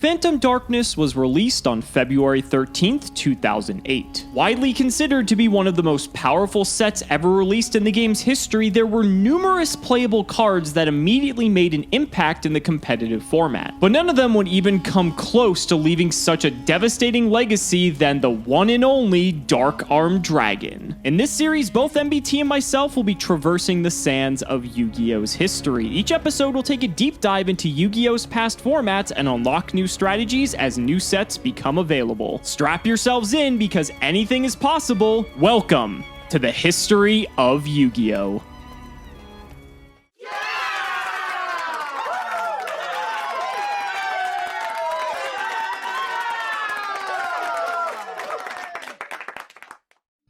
Phantom Darkness was released on February 13th, 2008. Widely considered to be one of the most powerful sets ever released in the game's history, there were numerous playable cards that immediately made an impact in the competitive format. But none of them would even come close to leaving such a devastating legacy than the one and only Dark Armed Dragon. In this series, both MBT and myself will be traversing the sands of Yu-Gi-Oh's history. Each episode will take a deep dive into Yu-Gi-Oh's past formats and unlock new strategies as new sets become available. Strap yourselves in because anything is possible. Welcome to the history of Yu-Gi-Oh!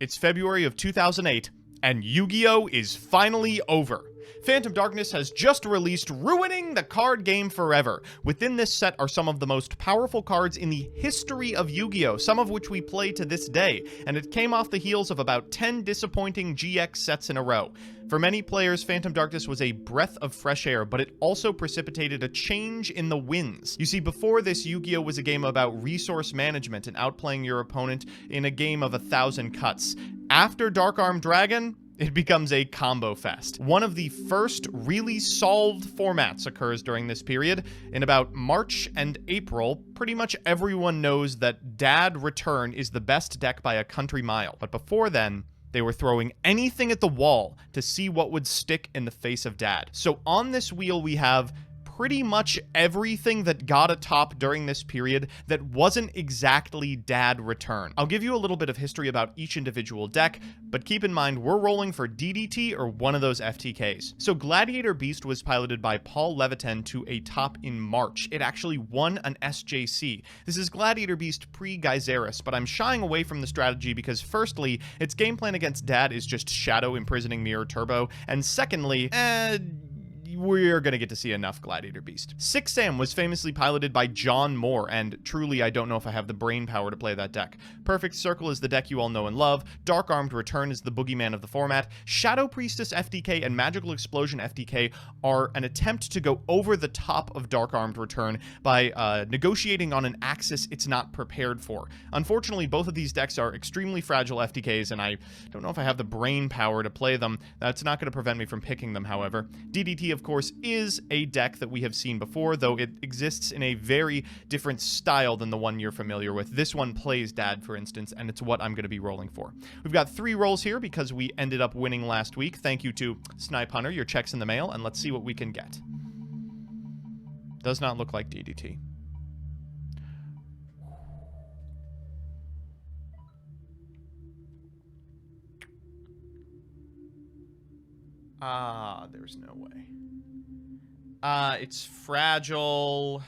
It's February of 2008, and Yu-Gi-Oh! Is finally over. Phantom Darkness has just released, ruining the card game forever. Within this set are some of the most powerful cards in the history of Yu-Gi-Oh!, some of which we play to this day, and it came off the heels of about 10 disappointing GX sets in a row. For many players, Phantom Darkness was a breath of fresh air, but it also precipitated a change in the winds. You see, before this, Yu-Gi-Oh! Was a game about resource management and outplaying your opponent in a game of 1,000 cuts. After Dark Armed Dragon, it becomes a combo fest. One of the first really solved formats occurs during this period. In about March and April, pretty much everyone knows that Dad Return is the best deck by a country mile. But before then, they were throwing anything at the wall to see what would stick in the face of Dad. So on this wheel, we have pretty much everything that got a top during this period that wasn't exactly Dad Return. I'll give you a little bit of history about each individual deck, but keep in mind we're rolling for DDT or one of those FTKs. So Gladiator Beast was piloted by Paul Levitan to a top in March. It actually won an SJC. This is Gladiator Beast pre-Geyseris, but I'm shying away from the strategy because firstly, its game plan against Dad is just Shadow Imprisoning Mirror Turbo, and secondly, we're gonna get to see enough Gladiator Beast. 6 Sam was famously piloted by John Moore, and truly I don't know if I have the brain power to play that deck. Perfect Circle is the deck you all know and love. Dark Armed Return is the boogeyman of the format. Shadow Priestess FTK and Magical Explosion FTK are an attempt to go over the top of Dark Armed Return by negotiating on an axis it's not prepared for. Unfortunately, both of these decks are extremely fragile FTKs, and I don't know if I have the brain power to play them. That's not going to prevent me from picking them, however. DDT, of course, is a deck that we have seen before, though it exists in a very different style than the one you're familiar with. This one plays Dad, for instance, and it's what I'm going to be rolling for. We've got 3 rolls here because we ended up winning last week. Thank you to Snipe Hunter. Your check's in the mail, and let's see what we can get. Does not look like DDT. There's no way. It's fragile.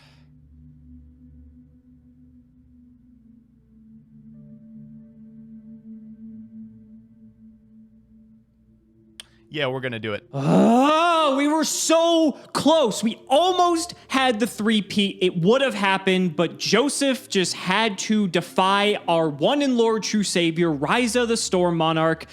Yeah, we're gonna do it. Oh, we were so close. We almost had the 3-peat. It would have happened, but Joseph just had to defy our one and Lord true savior, Ryza the Storm Monarch.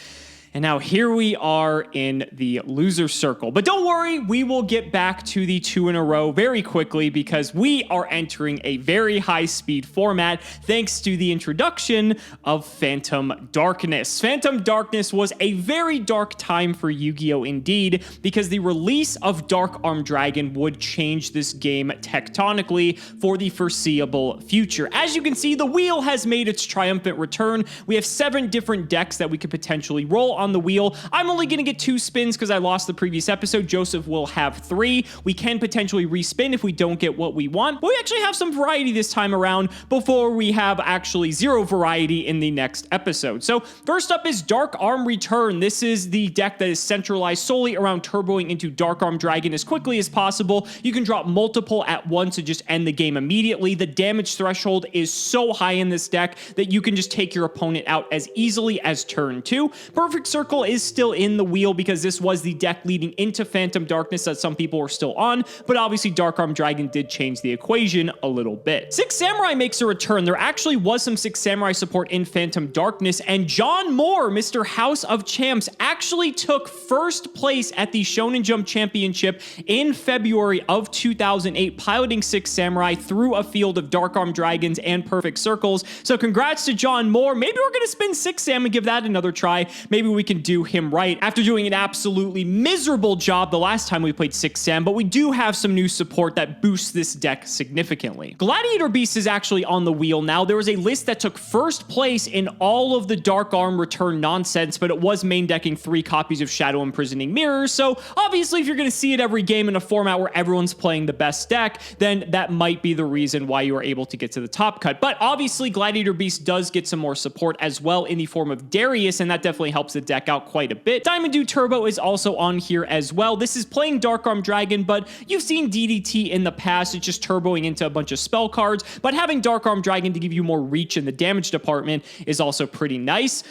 And now here we are in the loser circle. But don't worry, we will get back to the 2 in a row very quickly because we are entering a very high-speed format thanks to the introduction of Phantom Darkness. Phantom Darkness was a very dark time for Yu-Gi-Oh! Indeed, because the release of Dark Armed Dragon would change this game tectonically for the foreseeable future. As you can see, the wheel has made its triumphant return. We have 7 different decks that we could potentially roll on the wheel. I'm only going to get 2 spins because I lost the previous episode. Joseph will have 3. We can potentially respin if we don't get what we want, but we actually have some variety this time around before we have actually 0 variety in the next episode. So first up is Dark Arm Return. This is the deck that is centralized solely around turboing into Dark Arm Dragon as quickly as possible. You can drop multiple at once and just end the game immediately. The damage threshold is so high in this deck that you can just take your opponent out as easily as turn 2. Perfect Circle is still in the wheel because this was the deck leading into Phantom Darkness that some people were still on, but obviously Dark Arm Dragon did change the equation a little bit. Six Samurai makes a return. There actually was some Six Samurai support in Phantom Darkness, and John Moore, Mr. House of Champs, actually took first place at the Shonen Jump Championship in February of 2008, piloting Six Samurai through a field of Dark Arm Dragons and Perfect Circles. So congrats to John Moore. Maybe we're going to spin Six Sam and give that another try. Maybe we can do him right after doing an absolutely miserable job the last time we played Six Sam, but we do have some new support that boosts this deck significantly. Gladiator Beast is actually on the wheel now. There was a list that took first place in all of the Dark Arm return nonsense, but it was main decking 3 copies of Shadow Imprisoning Mirrors, so obviously if you're going to see it every game in a format where everyone's playing the best deck, then that might be the reason why you are able to get to the top cut. But obviously Gladiator Beast does get some more support as well in the form of Darius, and that definitely helps the deck out quite a bit. Diamond Dude Turbo is also on here as well. This is playing Dark Arm Dragon, but you've seen DDT in the past. It's just turboing into a bunch of spell cards, but having Dark Arm Dragon to give you more reach in the damage department is also pretty nice.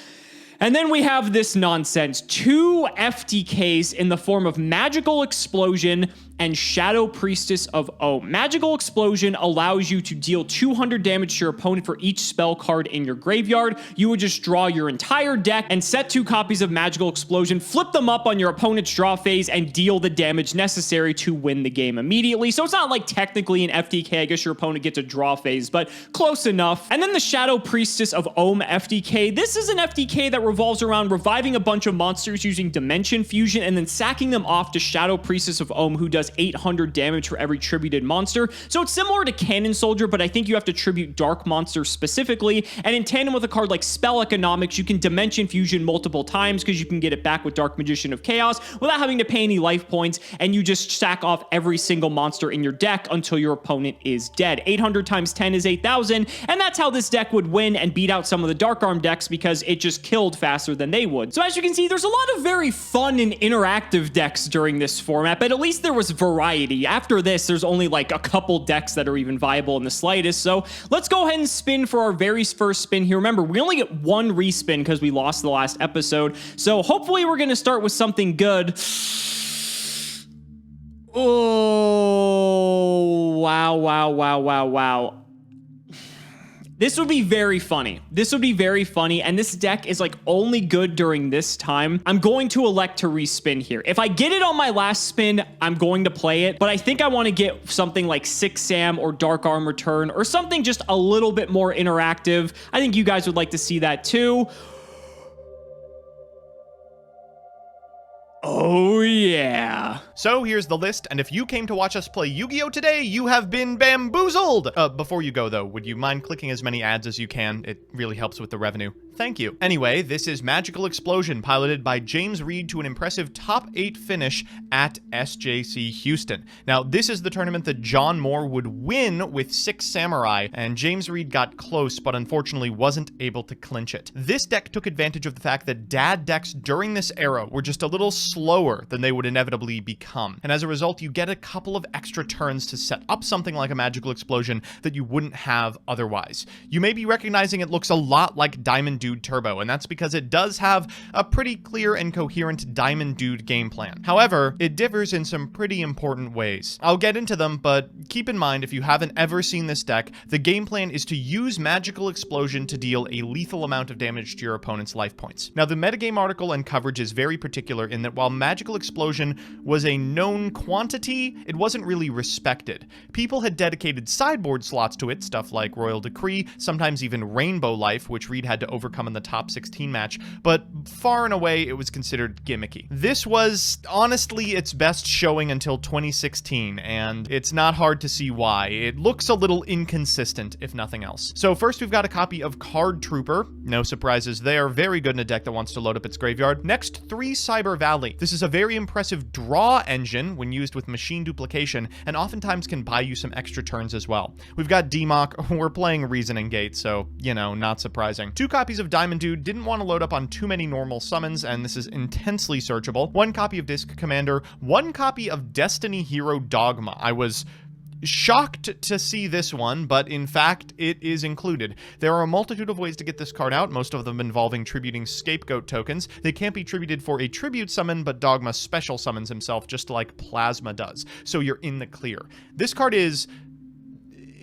And then we have this nonsense, 2 FTKs in the form of Magical Explosion and Shadow Priestess of Ohm. Magical Explosion allows you to deal 200 damage to your opponent for each spell card in your graveyard. You would just draw your entire deck and set 2 copies of Magical Explosion, flip them up on your opponent's draw phase, and deal the damage necessary to win the game immediately. So it's not like technically an FTK. I guess your opponent gets a draw phase, but close enough. And then the Shadow Priestess of Ohm FTK. This is an FTK that revolves around reviving a bunch of monsters using Dimension Fusion and then sacking them off to Shadow Priestess of Ohm, who does 800 damage for every tributed monster. So it's similar to Cannon Soldier, but I think you have to tribute Dark Monsters specifically. And in tandem with a card like Spell Economics, you can Dimension Fusion multiple times because you can get it back with Dark Magician of Chaos without having to pay any life points, and you just sack off every single monster in your deck until your opponent is dead. 800 times 10 is 8,000, and that's how this deck would win and beat out some of the Dark Arm decks because it just killed faster than they would. So as you can see, there's a lot of very fun and interactive decks during this format, but at least there was variety. After this, there's only like a couple decks that are even viable in the slightest. So let's go ahead and spin for our very first spin here. Remember, we only get 1 respin because we lost the last episode. So hopefully we're going to start with something good. Oh, wow. This would be very funny. And this deck is like only good during this time. I'm going to elect to respin here. If I get it on my last spin, I'm going to play it, but I think I want to get something like Six Sam or Dark Arm Return or something just a little bit more interactive. I think you guys would like to see that too. Oh, yeah. So here's the list, and if you came to watch us play Yu-Gi-Oh! Today, you have been bamboozled! Before you go, though, would you mind clicking as many ads as you can? It really helps with the revenue. Thank you. Anyway, this is Magical Explosion, piloted by James Reed to an impressive top 8 finish at SJC Houston. Now, this is the tournament that John Moore would win with Six Samurai, and James Reed got close, but unfortunately wasn't able to clinch it. This deck took advantage of the fact that dad decks during this era were just a little slower than they would inevitably become, and as a result, you get a couple of extra turns to set up something like a Magical Explosion that you wouldn't have otherwise. You may be recognizing it looks a lot like Diamond Dude Turbo, and that's because it does have a pretty clear and coherent Diamond Dude game plan. However, it differs in some pretty important ways. I'll get into them, but keep in mind, if you haven't ever seen this deck, the game plan is to use Magical Explosion to deal a lethal amount of damage to your opponent's life points. Now, the metagame article and coverage is very particular in that while Magical Explosion was a known quantity, it wasn't really respected. People had dedicated sideboard slots to it, stuff like Royal Decree, sometimes even Rainbow Life, which Reed had to overcome in the top 16 match, but far and away it was considered gimmicky. This was honestly its best showing until 2016, and it's not hard to see why. It looks a little inconsistent, if nothing else. So first we've got a copy of Card Trooper. No surprises there. Very good in a deck that wants to load up its graveyard. Next, 3 Cyber Valley. This is a very impressive draw engine when used with machine duplication, and oftentimes can buy you some extra turns as well. We've got DMOC. We're playing Reasoning Gate, so, you know, not surprising. 2 copies of Diamond Dude. Didn't want to load up on too many normal summons, and this is intensely searchable. 1 copy of Disc Commander, 1 copy of Destiny Hero Dogma. I was shocked to see this one, but in fact, it is included. There are a multitude of ways to get this card out, most of them involving tributing Scapegoat tokens. They can't be tributed for a tribute summon, but Dogma special summons himself just like Plasma does, so you're in the clear. This card is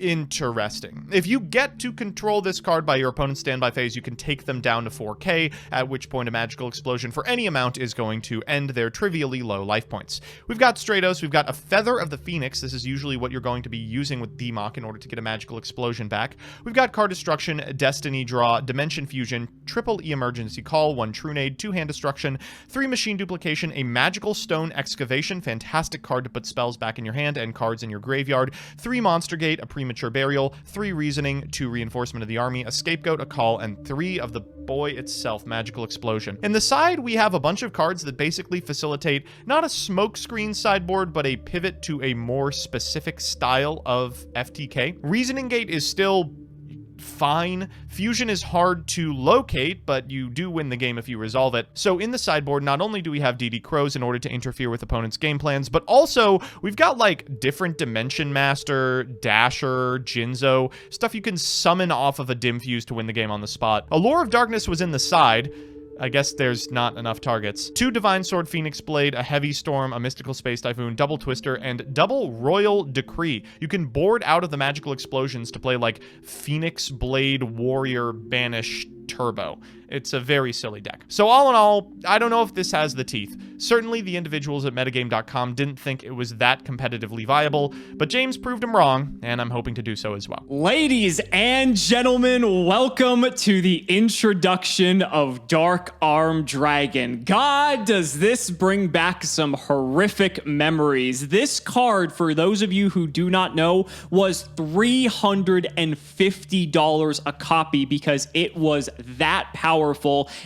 interesting. If you get to control this card by your opponent's standby phase, you can take them down to 4k, at which point a magical explosion for any amount is going to end their trivially low life points. We've got Stratos, we've got a Feather of the Phoenix. This is usually what you're going to be using with DMOC in order to get a magical explosion back. We've got Card Destruction, Destiny Draw, Dimension Fusion, Triple E Emergency Call, 1 True Nade, 2 Hand Destruction, 3 Machine Duplication, a Magical Stone Excavation, fantastic card to put spells back in your hand and cards in your graveyard, 3 Monster Gate, a Premature Burial, 3 Reasoning, 2 Reinforcement of the Army, a Scapegoat, a Call, and 3 of the boy itself, Magical Explosion. In the side, we have a bunch of cards that basically facilitate not a smokescreen sideboard, but a pivot to a more specific style of FTK. Reasoning Gate is still fine. Fusion is hard to locate, but you do win the game if you resolve it. So in the sideboard, not only do we have DD Crows in order to interfere with opponents' game plans, but also we've got like different Dimension Master, Dasher, Jinzo, stuff you can summon off of a Dim Fuse to win the game on the spot. Allure of Darkness was in the side. I guess there's not enough targets. 2 Divine Sword Phoenix Blade, a Heavy Storm, a Mystical Space Typhoon, Double Twister, and double Royal Decree. You can board out of the magical explosions to play like Phoenix Blade Warrior Banish Turbo. It's a very silly deck. So all in all, I don't know if this has the teeth. Certainly the individuals at metagame.com didn't think it was that competitively viable, but James proved him wrong, and I'm hoping to do so as well. Ladies and gentlemen, welcome to the introduction of Dark Arm Dragon. God, does this bring back some horrific memories. This card, for those of you who do not know, was $350 a copy because it was that powerful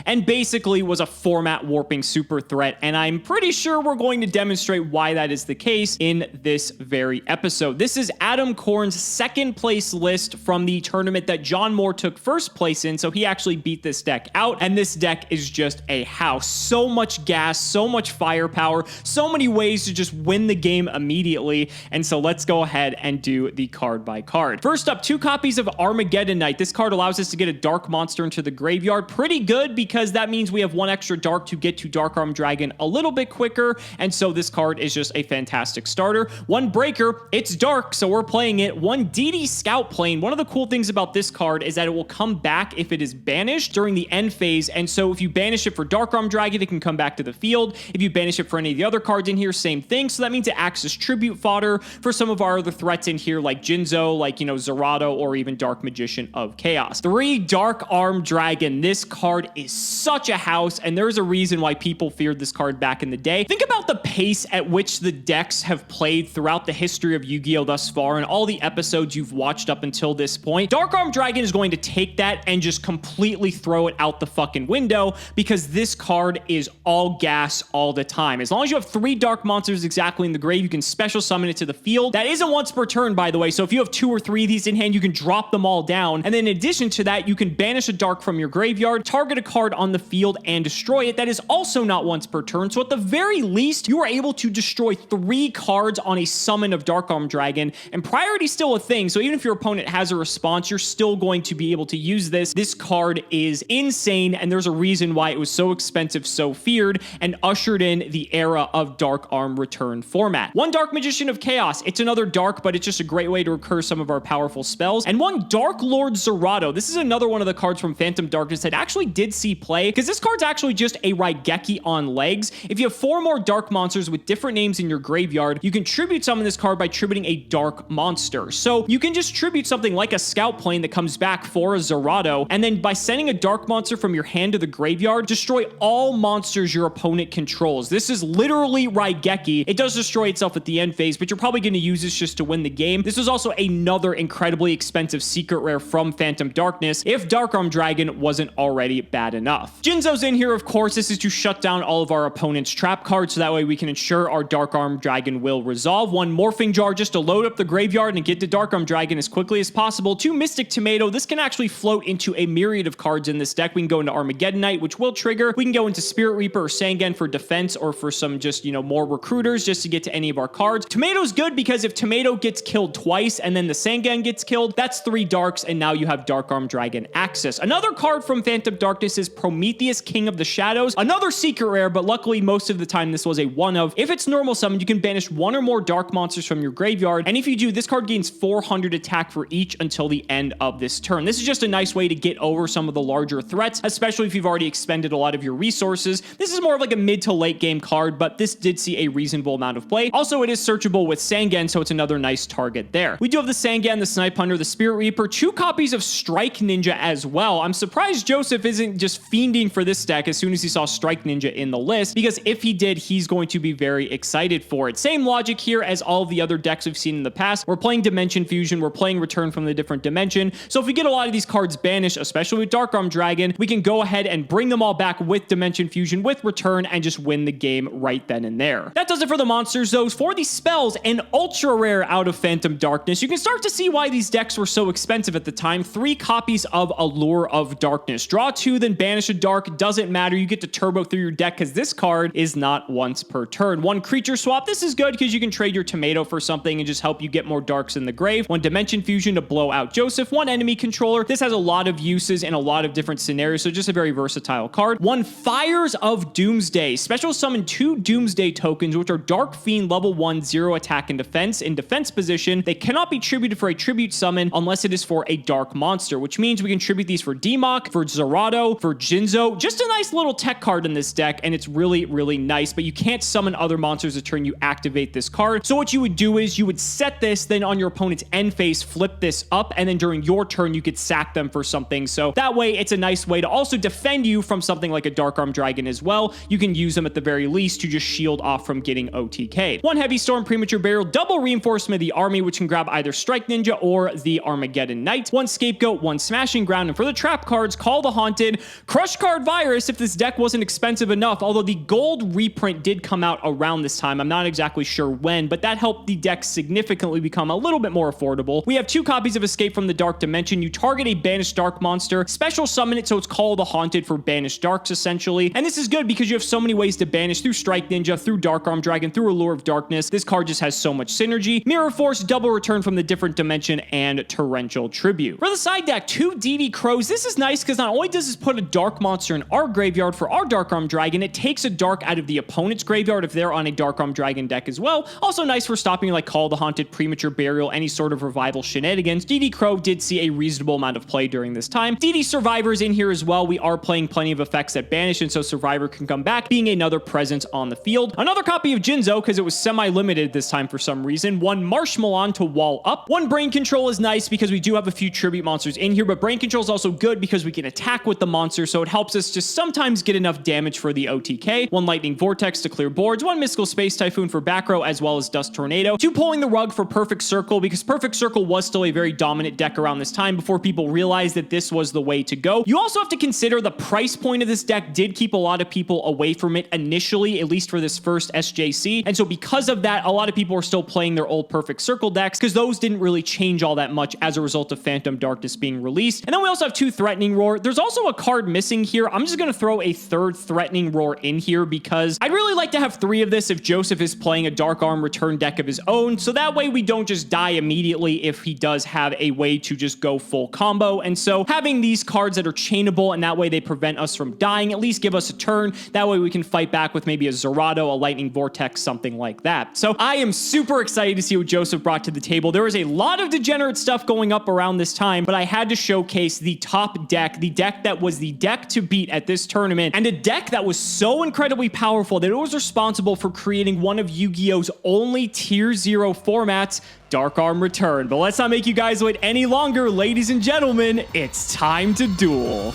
and basically was a format warping super threat, and I'm pretty sure we're going to demonstrate why that is the case in this very episode. This is Adam Korn's second place list from the tournament that John Moore took first place in, so he actually beat this deck out, and this deck is just a house. So much gas, so much firepower, so many ways to just win the game immediately, and so let's go ahead and do the card by card. First up, 2 copies of Armageddon Knight. This card allows us to get a dark monster into the graveyard. Pretty good because that means we have 1 extra dark to get to Dark Arm Dragon a little bit quicker, and so this card is just a fantastic starter. 1 breaker, it's dark, so we're playing it. 1 DD Scout Plane. One of the cool things about this card is that it will come back if it is banished during the end phase, and so if you banish it for Dark Arm Dragon, it can come back to the field. If you banish it for any of the other cards in here, same thing. So that means it acts as tribute fodder for some of our other threats in here, like Jinzo, like, you know, Zerato, or even Dark Magician of Chaos. 3 Dark Arm Dragon. This card is such a house, and there's a reason why people feared this card back in the day. Think about the pace at which the decks have played throughout the history of Yu-Gi-Oh! Thus far, and all the episodes you've watched up until this point. Dark Arm Dragon is going to take that and just completely throw it out the fucking window, because this card is all gas all the time. As long as you have 3 dark monsters exactly in the grave, you can special summon it to the field. That isn't once per turn, by the way, so if you have 2 or 3 of these in hand, you can drop them all down, and then in addition to that, you can banish a dark from your graveyard, target a card on the field, and destroy it. That is also not once per turn, so at the very least, you are able to destroy 3 cards on a summon of Dark Arm Dragon, and priority is still a thing, so even if your opponent has a response, you're still going to be able to use this. This card is insane, and there's a reason why it was so expensive, so feared, and ushered in the era of Dark Arm return format. 1 Dark Magician of Chaos. It's another dark, but it's just a great way to recur some of our powerful spells. And 1 Dark Lord Zerato. This is another one of the cards from Phantom Darkness that actually did see play, because this card's actually just a Raigeki on legs. If you have 4 more dark monsters with different names in your graveyard, you can tribute summon this card by tributing a dark monster. So you can just tribute something like a Scout Plane that comes back for a Zerato, and then by sending a dark monster from your hand to the graveyard, destroy all monsters your opponent controls. This is literally Raigeki. It does destroy itself at the end phase, but you're probably going to use this just to win the game. This is also another incredibly expensive secret rare from Phantom Darkness. If Dark Arm Dragon Dragon wasn't already bad enough. Jinzo's in here, of course. This is to shut down all of our opponent's trap cards, so that way we can ensure our Dark Arm Dragon will resolve. One Morphing Jar just to load up the graveyard and get to Dark Arm Dragon as quickly as possible. Two Mystic Tomato. This can actually float into a myriad of cards in this deck. We can go into Armageddon Knight, which will trigger. We can go into Spirit Reaper or Sangan for defense or for some just, more recruiters just to get to any of our cards. Tomato's good because if Tomato gets killed twice and then the Sangan gets killed, that's 3 darks, and now you have Dark Arm Dragon access. Another card from Phantom Darkness is Prometheus, King of the Shadows. Another secret rare, but luckily most of the time this was a one of. If it's normal summon, you can banish 1 or more dark monsters from your graveyard, and if you do, this card gains 400 attack for each until the end of this turn. This is just a nice way to get over some of the larger threats, especially if you've already expended a lot of your resources. This is more of like a mid to late game card, but this did see a reasonable amount of play. Also, it is searchable with Sangan, so it's another nice target there. We do have the Sangan, the Snipe Hunter, the Spirit Reaper, 2 copies of Strike Ninja as well. I'm surprised Joseph isn't just fiending for this deck as soon as he saw Strike Ninja in the list, because if he did, he's going to be very excited for it. Same logic here as all of the other decks we've seen in the past. We're playing Dimension Fusion, we're playing Return from the Different Dimension, so if we get a lot of these cards banished, especially with Dark Arm Dragon, we can go ahead and bring them all back with Dimension Fusion, with Return, and just win the game right then and there. That does it for the monsters, though. For the spells, an ultra rare out of Phantom Darkness. You can start to see why these decks were so expensive at the time. 3 copies of Allure of Darkness. Draw 2, then banish a dark. Doesn't matter. You get to turbo through your deck because this card is not once per turn. 1 creature swap. This is good because you can trade your Tomato for something and just help you get more darks in the grave. 1 Dimension Fusion to blow out Joseph. 1 enemy controller. This has a lot of uses in a lot of different scenarios, so just a very versatile card. 1 Fires of Doomsday. Special summon 2 Doomsday tokens, which are Dark Fiend level 1, 0 attack and defense. In defense position, they cannot be tributed for a tribute summon unless it is for a dark monster, which means we can tribute these for Demok, for Zerato, for Jinzo. Just a nice little tech card in this deck, and it's really, really nice, but you can't summon other monsters the turn you activate this card. So what you would do is you would set this, then on your opponent's end phase, flip this up, and then during your turn, you could sack them for something. So that way, it's a nice way to also defend you from something like a Dark Arm Dragon as well. You can use them at the very least to just shield off from getting OTK'd. 1 Heavy Storm, Premature Burial, double reinforcement of the army, which can grab either Strike Ninja or the Armageddon Knight. 1 Scapegoat, 1 Smashing Ground, and for the trap cards, Call the Haunted, Crush Card Virus if this deck wasn't expensive enough, although the gold reprint did come out around this time. I'm not exactly sure when, but that helped the deck significantly become a little bit more affordable. We have 2 copies of Escape from the Dark Dimension. You target a banished dark monster, special summon it so it's Call the Haunted for banished darks, essentially. And this is good because you have so many ways to banish through Strike Ninja, through Dark Arm Dragon, through Allure of Darkness. This card just has so much synergy. Mirror Force, double Return from the Different Dimension, and Torrential Tribute. For the side deck, 2 DD Crows. This is nice because not only does this put a dark monster in our graveyard for our Dark Arm Dragon, it takes a dark out of the opponent's graveyard if they're on a Dark Arm Dragon deck as well. Also nice for stopping like Call the Haunted, Premature Burial, any sort of revival shenanigans. DD Crow did see a reasonable amount of play during this time. DD Survivor is in here as well. We are playing plenty of effects that banish, and so Survivor can come back, being another presence on the field. Another copy of Jinzo because it was semi-limited this time for some reason. 1 Marshmallow to wall up. 1 Brain Control is nice because we do have a few tribute monsters in here, but Brain Control is also good because we can attack with the monster, so it helps us just sometimes get enough damage for the OTK. 1 Lightning Vortex to clear boards. 1 Mystical Space Typhoon for back row, as well as Dust Tornado. 2 Pulling the Rug for Perfect Circle because Perfect Circle was still a very dominant deck around this time before people realized that this was the way to go. You also have to consider the price point of this deck did keep a lot of people away from it initially, at least for this first SJC, and so because of that, a lot of people are still playing their old Perfect Circle decks because those didn't really change all that much as a result of Phantom Darkness being released. And then we also have 2 Threatening Roar. There's also a card missing here. I'm just going to throw a 3rd Threatening Roar in here because I'd really like to have 3 of this if Joseph is playing a Dark Arm Return deck of his own, so that way we don't just die immediately if he does have a way to just go full combo. And so having these cards that are chainable and that way they prevent us from dying, at least give us a turn. That way we can fight back with maybe a Zerato, a Lightning Vortex, something like that. So I am super excited to see what Joseph brought to the table. There was a lot of degenerate stuff going up around this time, but I had to showcase the top deck, the deck that was the deck to beat at this tournament, and a deck that was so incredibly powerful that it was responsible for creating one of Yu-Gi-Oh's only Tier 0 formats, Dark Arm Return. But let's not make you guys wait any longer. Ladies and gentlemen, it's time to duel.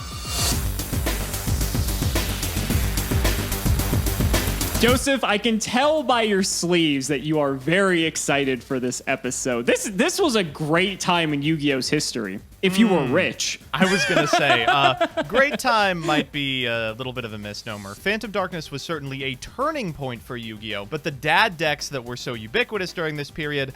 Joseph, I can tell by your sleeves that you are very excited for this episode. This was a great time in Yu-Gi-Oh's history. if you were rich. I was going to say, Great Time might be a little bit of a misnomer. Phantom Darkness was certainly a turning point for Yu-Gi-Oh! But the dad decks that were so ubiquitous during this period,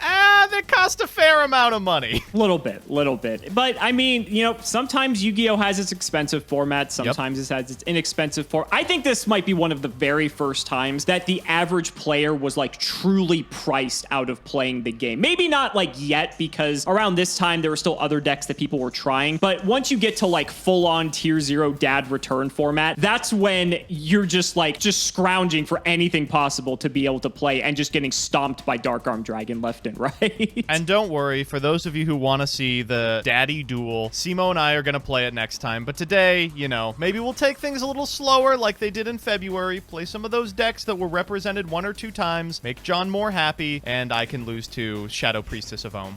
they cost a fair amount of money. Little bit. But, I mean, you know, sometimes Yu-Gi-Oh! Has its expensive format. Sometimes it has its inexpensive format. I think this might be one of the very first times that the average player was, like, truly priced out of playing the game. Maybe not, like, yet, because around this time, there were still other decks that people were trying. But once you get to, like, full-on Tier 0 dad return format, that's when you're just, like, just scrounging for anything possible to be able to play and just getting stomped by Dark Arm Dragon left and right. And don't worry, for those of you who want to see the daddy duel, Cimo and I are going to play it next time. But today, you know, maybe we'll take things a little slower like they did in February, play some of those decks that were represented 1 or 2 times, make John more happy, and I can lose to Shadow Priestess of Ohm.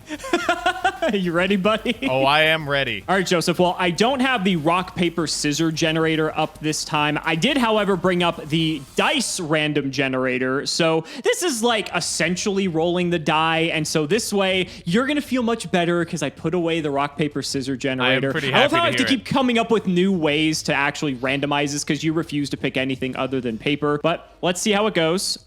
You ready, buddy? Oh, I am ready. All right, Joseph. Well, I don't have the rock, paper, scissor generator up this time. I did, however, bring up the dice random generator. So this is like essentially rolling the die. And so this way, you're going to feel much better because I put away the rock, paper, scissor generator. I am pretty I love happy how I to have to hear keep coming up with new ways to actually randomize this because you refuse to pick anything other than paper. But let's see how it goes.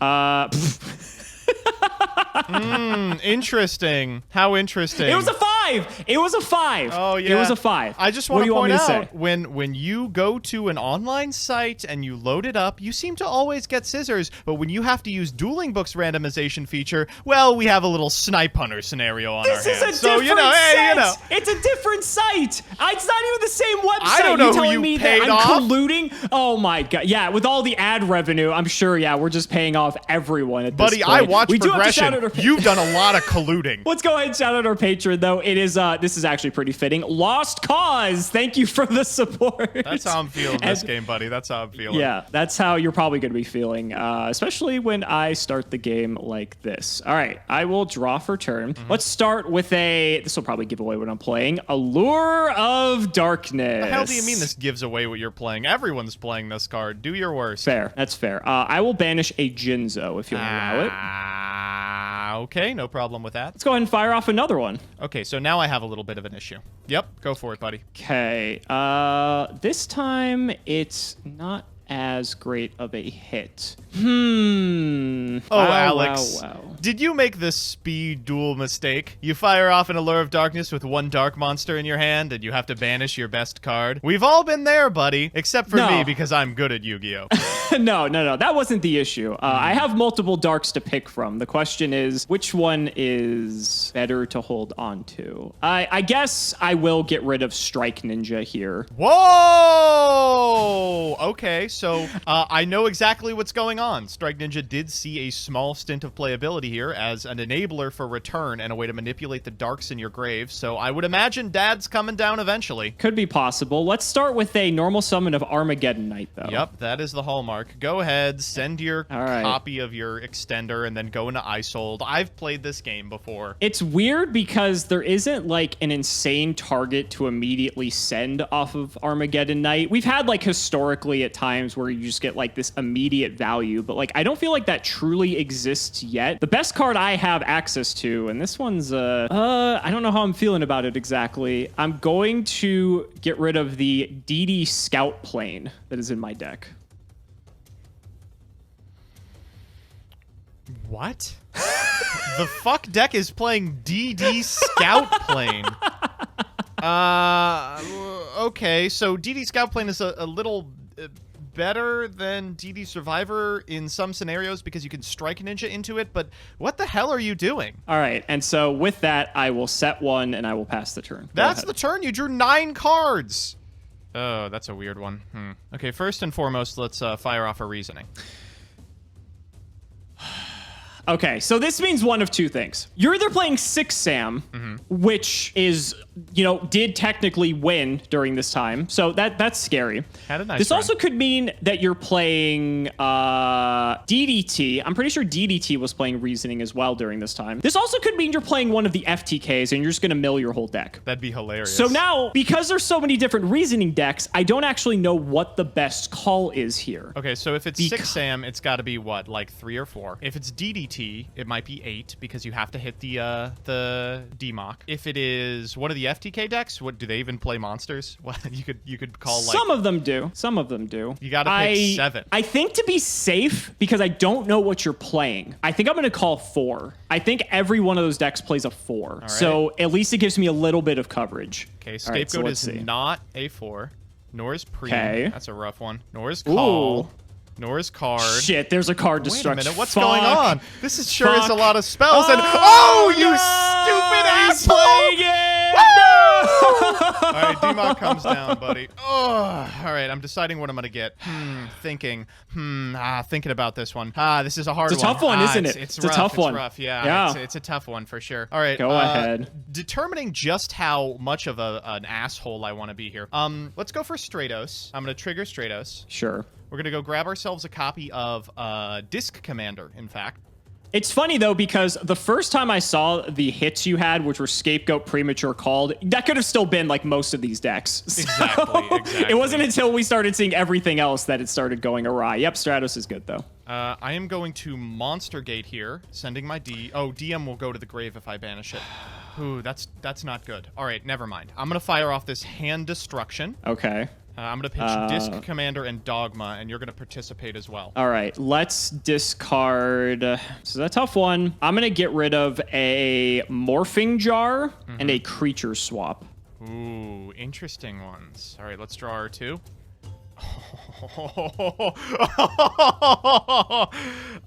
Interesting. How interesting. It was a 5. It was a 5. Oh, yeah. It was a 5. I just want to What point do you want me to out, say? when you go to an online site and you load it up, you seem to always get scissors, but when you have to use Dueling Books randomization feature, well, we have a little Snipe Hunter scenario on our hands. This is a So, different site. It's a different site. It's not even the same website. I don't know you who telling you me paid that I'm off. colluding? Oh my god. Yeah, with all the ad revenue, I'm sure, yeah, we're just paying off everyone at Buddy, this point. I watch We do have to shout progression. out our You've done a lot of colluding. Let's go ahead and shout out our patron, though. It is, this is actually pretty fitting. Lost Cause, thank you for the support. That's how I'm feeling this game, buddy. That's how I'm feeling. Yeah, that's how you're probably going to be feeling, especially when I start the game like this. All right, I will draw for turn. Let's start with this will probably give away what I'm playing, Allure of Darkness. The hell do you mean this gives away what you're playing? Everyone's playing this card. Do your worst. Fair, that's fair. I will banish a Jinzo if you'll allow it. Okay, no problem with that. Let's go ahead and fire off another one. Okay, so now I have a little bit of an issue. Yep, go for it, buddy. Okay, this time it's not as great of a hit. Oh, Wow, Alex. wow. Did you make the speed duel mistake? You fire off an Allure of Darkness with one dark monster in your hand, and you have to banish your best card? We've all been there, buddy. Except for No. me, because I'm good at Yu-Gi-Oh! No, that wasn't the issue. I have multiple darks to pick from. The question is, which one is better to hold on to? I guess I will get rid of Strike Ninja here. Whoa! Okay, so I know exactly what's going on. Strike Ninja did see a small stint of playability here as an enabler for return and a way to manipulate the darks in your grave, so I would imagine Dad's coming down eventually. Could be possible. Let's start with a normal summon of Armageddon Knight, though. Yep, that is the hallmark. Go ahead, send your right. copy of your extender, and then go into Isold. I've played this game before. It's weird because there isn't like an insane target to immediately send off of Armageddon Knight. We've had like historically at times where you just get like this immediate value, but like I don't feel like that truly exists yet. The best card I have access to, and this one's I don't know how I'm feeling about it exactly. I'm going to get rid of the DD Scout plane that is in my deck. What? The fuck deck is playing DD Scout Plane? Okay, so DD Scout Plane is a little better than DD Survivor in some scenarios because you can strike Ninja into it, but what the hell are you doing? All right, and so with that, I will set one and I will pass the turn. Go That's ahead. the turn. You drew 9 cards. Oh, that's a weird one. Okay, first and foremost, let's fire off a reasoning. Okay, so this means one of two things. You're either playing 6 Sam, which is, did technically win during this time. So that's scary. Had a nice This run. also could mean that you're playing DDT. I'm pretty sure DDT was playing Reasoning as well during this time. This also could mean you're playing one of the FTKs and you're just going to mill your whole deck. That'd be hilarious. So now, because there's so many different Reasoning decks, I don't actually know what the best call is here. Okay, so if it's 6 Sam, it's got to be what, like 3 or 4. If it's DDT, DDT, it might be 8 because you have to hit the DMOC. If it is one of the FTK decks, what do they even play monsters? What you could call like some of them do. Some of them do. You got to pick 7. I think to be safe, because I don't know what you're playing, I think I'm going to call 4. I think every one of those decks plays a 4. Right. So at least it gives me a little bit of coverage. Okay, Scapegoat right, is not a 4. Nor is Pre. Okay. That's a rough one. Nor is Call. Ooh. Nor is Card. Shit, there's a card Wait a destruction. minute, what's Fuck. going on? This is sure is a lot of spells. Oh, And oh, you no! stupid He's asshole! playing it! All right, DMOC comes down, buddy. Oh, all right, I'm deciding what I'm gonna get. Thinking about this one. This is a hard one. It's a tough one, isn't it? It's It's a rough. tough It's one. rough. Yeah, Yeah. It's a tough one for sure. All right, Go ahead. Determining just how much of an asshole I want to be here. Let's go for Stratos. I'm gonna trigger Stratos. Sure. We're gonna go grab ourselves a copy of Disc Commander. In fact. It's funny, though, because the first time I saw the hits you had, which were Scapegoat, Premature, Called, that could have still been, like, most of these decks. So Exactly. It wasn't until we started seeing everything else that it started going awry. Yep, Stratos is good, though. I am going to Monster Gate here, sending my DM will go to the grave if I banish it. Ooh, that's not good. All right, never mind. I'm going to fire off this Hand Destruction. Okay. I'm going to pitch Disc Commander and Dogma, and you're going to participate as well. All right, let's discard. This is a tough one. I'm going to get rid of a Morphing Jar and a Creature Swap. Ooh, interesting ones. All right, let's draw our 2.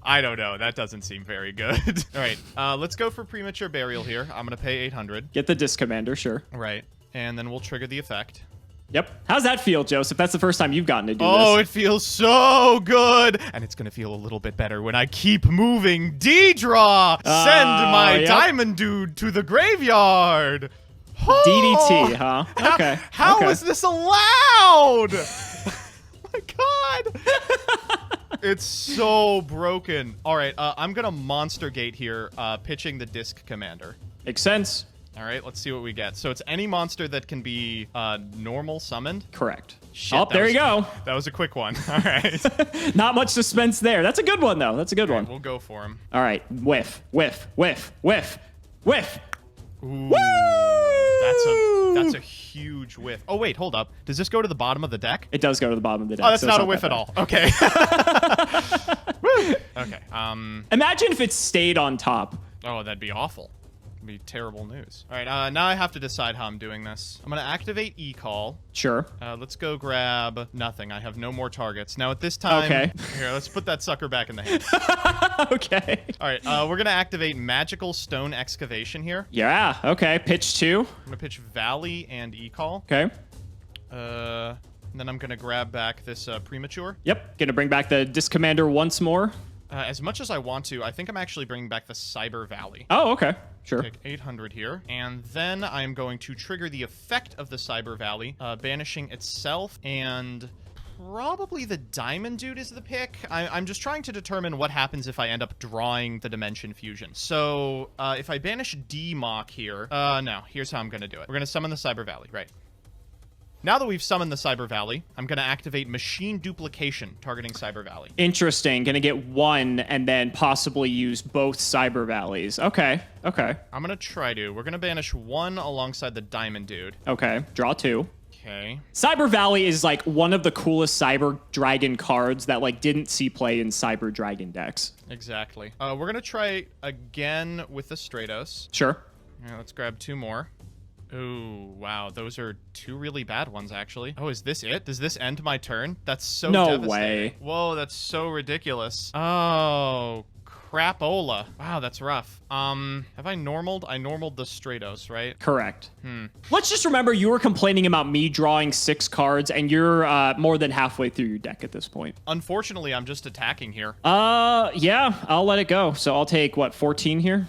I don't know. That doesn't seem very good. All right, let's go for Premature Burial here. I'm going to pay 800. Get the Disc Commander, sure. Right, and then we'll trigger the effect. Yep. How's that feel, Joseph? That's the first time you've gotten to do Oh, this. it feels so good. And it's going to feel a little bit better when I keep moving D-Draw. Send my yep. Diamond Dude to the graveyard. DDT, huh? Okay. How okay. is this allowed? My God. It's so broken. All right, I'm going to Monster Gate here, pitching the Disc Commander. Makes sense. All right, let's see what we get. So it's any monster that can be normal summoned? Correct. Shit, Oh, there you go. That was a quick one. All right. Not much suspense there. That's a good one, though. That's a good one. We'll go for him. All right. Whiff, whiff, whiff, whiff, whiff. Ooh, Woo! that's a huge whiff. Oh, wait, hold up. Does this go to the bottom of the deck? It does go to the bottom of the deck. Oh, that's so not it's a whiff that at bad. all. Okay. Woo. Okay. Imagine if it stayed on top. Oh, that'd be awful. Be terrible news. All right, now I have to decide how I'm doing this. I'm going to activate E-Call. Sure. Let's go grab nothing. I have no more targets. Now, at this time... Okay. Here, let's put that sucker back in the hand. Okay. All right, we're going to activate Magical Stone Excavation here. Yeah. Okay. Pitch 2. I'm going to pitch Valley and E-Call. Okay. And then I'm going to grab back this Premature. Yep. Gonna bring back the Disc Commander once more. As much as I want to, I think I'm actually bringing back the Cyber Valley. Oh, okay. Sure. Take 800 here. And then I'm going to trigger the effect of the Cyber Valley, banishing itself, and probably the Diamond Dude is the pick. I'm just trying to determine what happens if I end up drawing the Dimension Fusion. So if I banish DMOC here, no, here's how I'm going to do it. We're going to summon the Cyber Valley, right? Now that we've summoned the Cyber Valley, I'm going to activate Machine Duplication, targeting Cyber Valley. Interesting. Gonna get one and then possibly use both Cyber Valleys. Okay. Okay. I'm going to try to. We're going to banish one alongside the Diamond Dude. Okay. Draw 2. Okay. Cyber Valley is like one of the coolest Cyber Dragon cards that like didn't see play in Cyber Dragon decks. Exactly. We're going to try again with the Stratos. Sure. All right, let's grab 2 more. Ooh, wow. Those are 2 really bad ones, actually. Oh, is this it? Does this end my turn? That's so No devastating. way. Whoa, that's so ridiculous. Oh, crapola. Wow, that's rough. Have I normaled? I normaled the Stratos, right? Correct. Let's just remember you were complaining about me drawing 6 cards and you're more than halfway through your deck at this point. Unfortunately, I'm just attacking here. Yeah, I'll let it go. So I'll take, what, 14 here?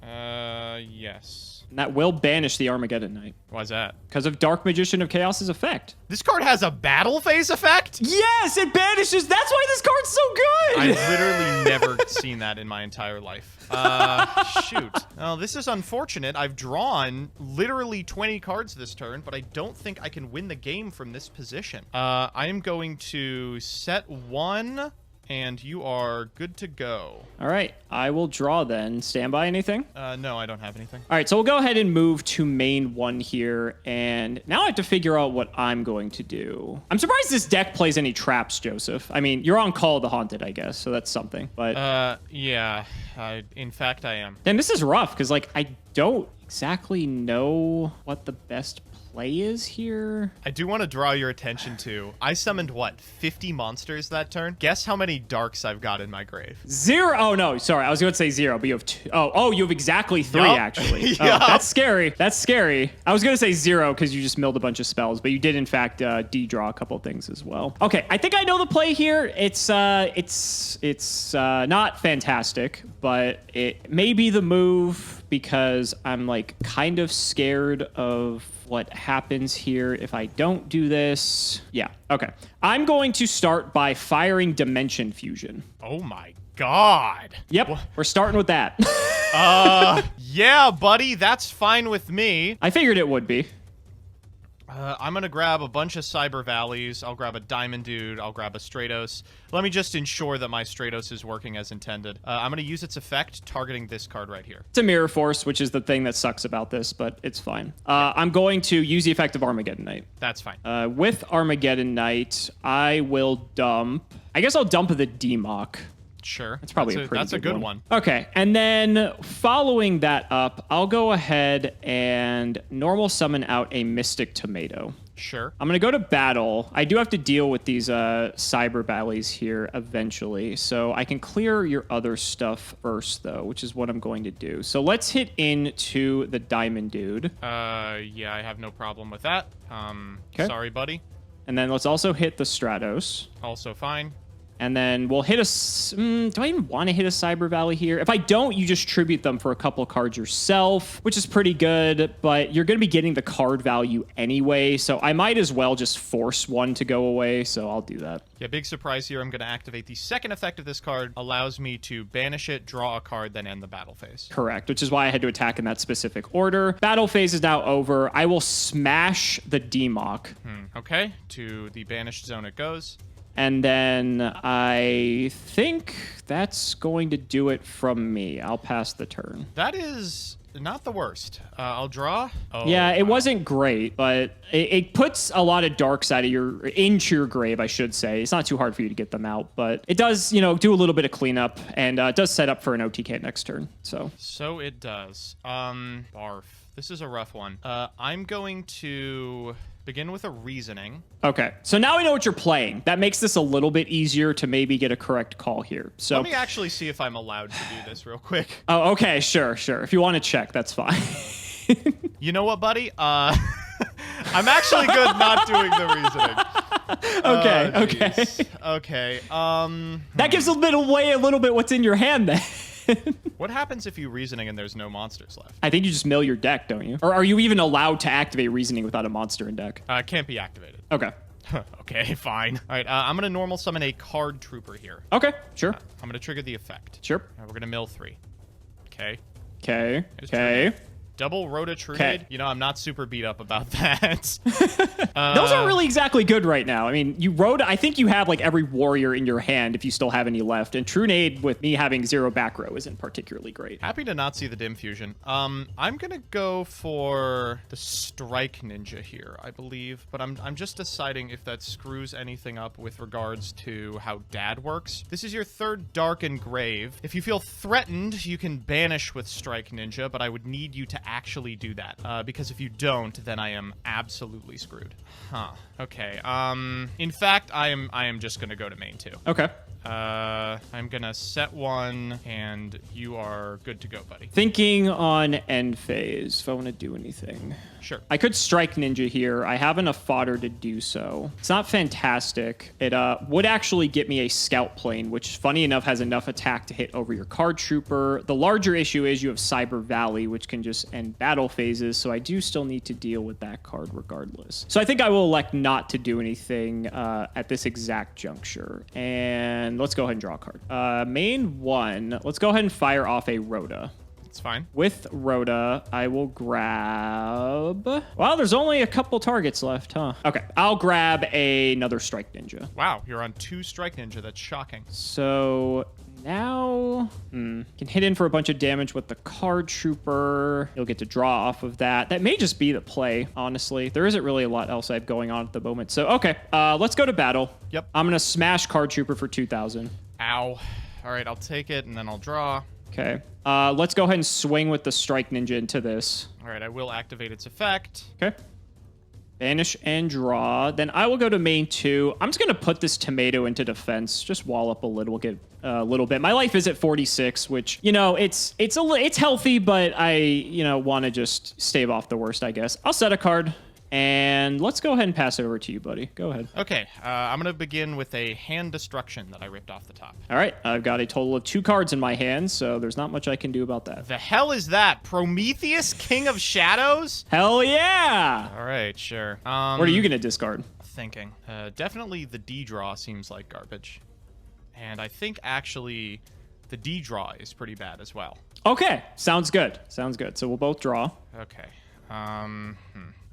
Yes. And that will banish the Armageddon Knight. Why's that? Because of Dark Magician of Chaos's effect. This card has a battle phase effect? Yes, it banishes. That's why this card's so good. I've literally never seen that in my entire life. Shoot. Oh, this is unfortunate. I've drawn literally 20 cards this turn, but I don't think I can win the game from this position. I am going to set 1 And you are good to go. All right, I will draw then. Stand by anything? No, I don't have anything. All right, so we'll go ahead and move to main 1 here. And now I have to figure out what I'm going to do. I'm surprised this deck plays any traps, Joseph. I mean, you're on Call of the Haunted, I guess, so that's something. But yeah, in fact, I am. and this is rough because, like, I don't exactly know what the best play is here. I do want to draw your attention to, I summoned, what, 50 monsters that turn? Guess how many darks I've got in my grave. 0. Oh, no, sorry. I was going to say 0, but you have 2. Oh, you have exactly 3, Yup. actually. Yup. Oh, that's scary. That's scary. I was going to say 0 because you just milled a bunch of spells, but you did, in fact, de-draw a couple things as well. Okay, I think I know the play here. It's not fantastic, but it may be the move because I'm, like, kind of scared of what happens here if I don't do this. Yeah, okay. I'm going to start by firing Dimension Fusion. Oh my god. Yep, we're starting with that. Yeah, buddy, that's fine with me. I figured it would be. I'm gonna grab a bunch of Cyber Valleys. I'll grab a Diamond Dude. I'll grab a Stratos. Let me just ensure that my Stratos is working as intended. I'm gonna use its effect, targeting this card right here. It's a Mirror Force, which is the thing that sucks about this, but it's fine. I'm going to use the effect of Armageddon Knight. That's fine. With Armageddon Knight, I will dump... I guess I'll dump the D-Mock. Sure. That's probably a pretty good one. Okay, and then following that up, I'll go ahead and normal summon out a Mystic Tomato. Sure. I'm going to go to battle. I do have to deal with these Cyber Valleys here eventually, so I can clear your other stuff first, though, which is what I'm going to do. So let's hit into the Diamond Dude. Yeah, I have no problem with that. Okay. Sorry, buddy. And then let's also hit the Stratos. Also fine. And then we'll hit do I even want to hit a Cyber Valley here? If I don't, you just tribute them for a couple cards yourself, which is pretty good, but you're going to be getting the card value anyway, so I might as well just force one to go away, so I'll do that. Yeah, big surprise here. I'm going to activate the second effect of this card. Allows me to banish it, draw a card, then end the battle phase. Correct, which is why I had to attack in that specific order. Battle phase is now over. I will smash the D-Mock. Okay, to the banished zone it goes. And then I think that's going to do it from me. I'll pass the turn. That is not the worst. I'll draw. Oh, yeah, it wow. wasn't great, but it puts a lot of darks into your grave, I should say. It's not too hard for you to get them out, but it does, do a little bit of cleanup, and it does set up for an OTK next turn. So it does. Barf. This is a rough one. I'm going to begin with a reasoning. Okay, so now we know what you're playing. That makes this a little bit easier to maybe get a correct call here. So let me actually see if I'm allowed to do this real quick. Oh, okay, sure. If you want to check, that's fine. You know what, buddy? I'm actually good not doing the reasoning. Okay. That gives away a little bit what's in your hand then. What happens if you reasoning and there's no monsters left? I think you just mill your deck, don't you? Or are you even allowed to activate reasoning without a monster in deck? Can't be activated. Okay. Okay, fine. All right, I'm going to normal summon a card trooper here. Okay, sure. I'm going to trigger the effect. Sure. We're going to mill 3. Okay. Okay. Double Rota Trunade. I'm not super beat up about that. Those aren't really exactly good right now. I mean, I think you have like every warrior in your hand if you still have any left. And Trunade with me having 0 back row isn't particularly great. Happy to not see the Dim Fusion. I'm going to go for the Strike Ninja here, I believe. But I'm just deciding if that screws anything up with regards to how Dad works. This is your 3rd Dark and Grave. If you feel threatened, you can banish with Strike Ninja, but I would need you to actually do that, because if you don't, then I am absolutely screwed. Okay. In fact, I am just gonna go to main 2. Okay. I'm gonna set 1, and you are good to go, buddy. Thinking on end phase, if I want to do anything. Sure. I could Strike Ninja here. I have enough fodder to do so. It's not fantastic. It would actually get me a Scout Plane, which, funny enough, has enough attack to hit over your Card Trooper. The larger issue is you have Cyber Valley, which can just end battle phases, so I do still need to deal with that card regardless. So I think I will elect not to do anything at this exact juncture. And let's go ahead and draw a card. Main 1, let's go ahead and fire off a Rhoda. It's fine. With Rhoda, I will grab... Wow, there's only a couple targets left, huh? Okay, I'll grab another Strike Ninja. Wow, you're on 2 Strike Ninja. That's shocking. So now can hit in for a bunch of damage with the Card Trooper. You'll get to draw off of that. That may just be the play, honestly. There isn't really a lot else I have going on at the moment. So, okay, let's go to battle. Yep. I'm going to smash Card Trooper for 2,000. Ow. All right, I'll take it, and then I'll draw. Okay. Let's go ahead and swing with the Strike Ninja into this. All right, I will activate its effect. Okay. Banish and draw. Then I will go to main 2. I'm just going to put this tomato into defense. Just wall up a little, get a little bit. My life is at 46, which, you know, it's healthy, but I, you know, want to just stave off the worst, I guess. I'll set a card. And let's go ahead and pass it over to you, buddy. Go ahead. Okay, I'm going to begin with a hand destruction that I ripped off the top. All right, I've got a total of 2 cards in my hand, so there's not much I can do about that. The hell is that? Prometheus, King of Shadows? Hell yeah! All right, sure. What are you going to discard? Thinking. Definitely the D-draw seems like garbage. And I think actually the D-draw is pretty bad as well. Okay, sounds good. Sounds good. So we'll both draw. Okay.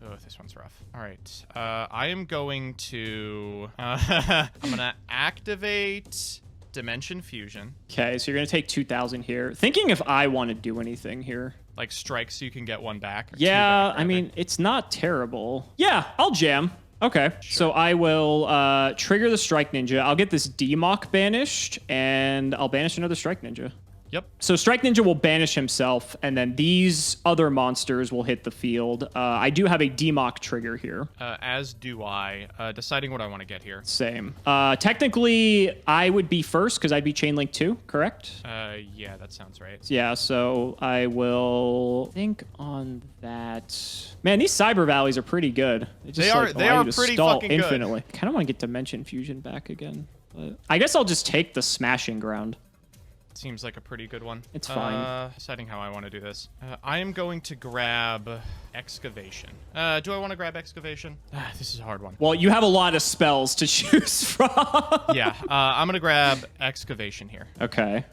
Oh, this one's rough. All right. I am going to... I'm going to activate Dimension Fusion. Okay, so you're going to take 2,000 here. Thinking if I want to do anything here. Like strike so you can get 1 back? Or yeah, 2 back, I mean, it's not terrible. Yeah, I'll jam. Okay, so I will trigger the Strike Ninja. I'll get this D-Mock banished, and I'll banish another Strike Ninja. Yep. So Strike Ninja will banish himself, and then these other monsters will hit the field. I do have a D-Mock trigger here. As do I. Deciding what I want to get here. Same. Technically, I would be first because I'd be Chain Link 2, correct? Yeah, that sounds right. Yeah, so I will think on that. Man, these Cyber Valleys are pretty good. They are pretty fucking good. Infinitely. I kind of want to get Dimension Fusion back again. But I guess I'll just take the Smashing Ground. Seems like a pretty good one. It's fine. Deciding how I want to do this. I am going to grab Excavation. Do I want to grab Excavation? This is a hard one. Well, you have a lot of spells to choose from. Yeah, I'm going to grab Excavation here. Okay,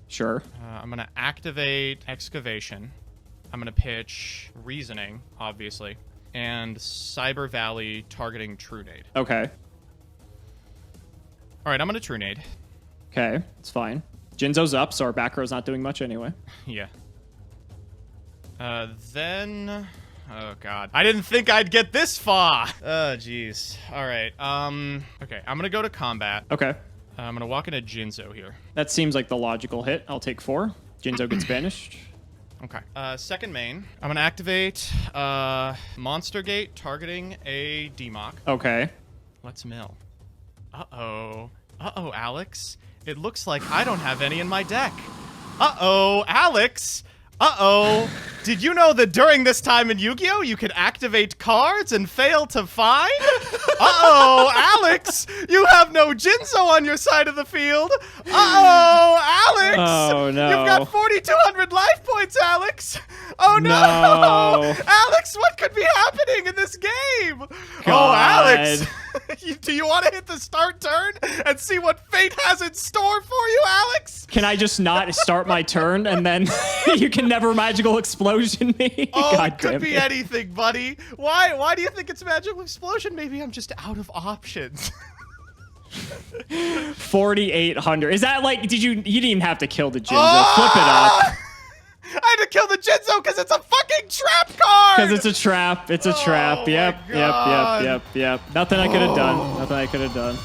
sure. I'm going to activate Excavation. I'm going to pitch Reasoning, obviously, and Cyber Valley targeting True Nade. Okay. All right, I'm going to True Nade. Okay, it's fine. Jinzo's up, so our back row's not doing much anyway. Yeah. Then... Oh, God. I didn't think I'd get this far! Oh, jeez. All right. Okay, I'm gonna go to combat. Okay. I'm gonna walk into Jinzo here. That seems like the logical hit. I'll take 4. Jinzo gets banished. Okay. Second main. I'm gonna activate Monster Gate targeting a D-Mock. Okay. Let's mill. Uh-oh. Uh-oh, Alex. It looks like I don't have any in my deck. Uh-oh, Alex. Uh-oh. Did you know that during this time in Yu-Gi-Oh! You could activate cards and fail to find? Uh-oh, Alex. You have no Jinzo on your side of the field. Uh-oh, Alex. Oh, no. You've got 4,200 life points, Alex. Oh, no. Alex, what could be happening in this game? God. Oh, Alex. Do you want to hit the start turn and see what fate has in store for you, Alex? Can I just not start my turn and then you can never magical explosion me? Oh, God it could damn be anything, buddy. Why do you think it's magical explosion? Maybe I'm just out of options. 4,800. Is that like, you didn't even have to kill the Jinzo. Flip it up. I had to kill the Jinzo because it's a fucking trap card! Because it's a trap. It's a trap. Yep. Nothing I could have done. Nothing I could have done.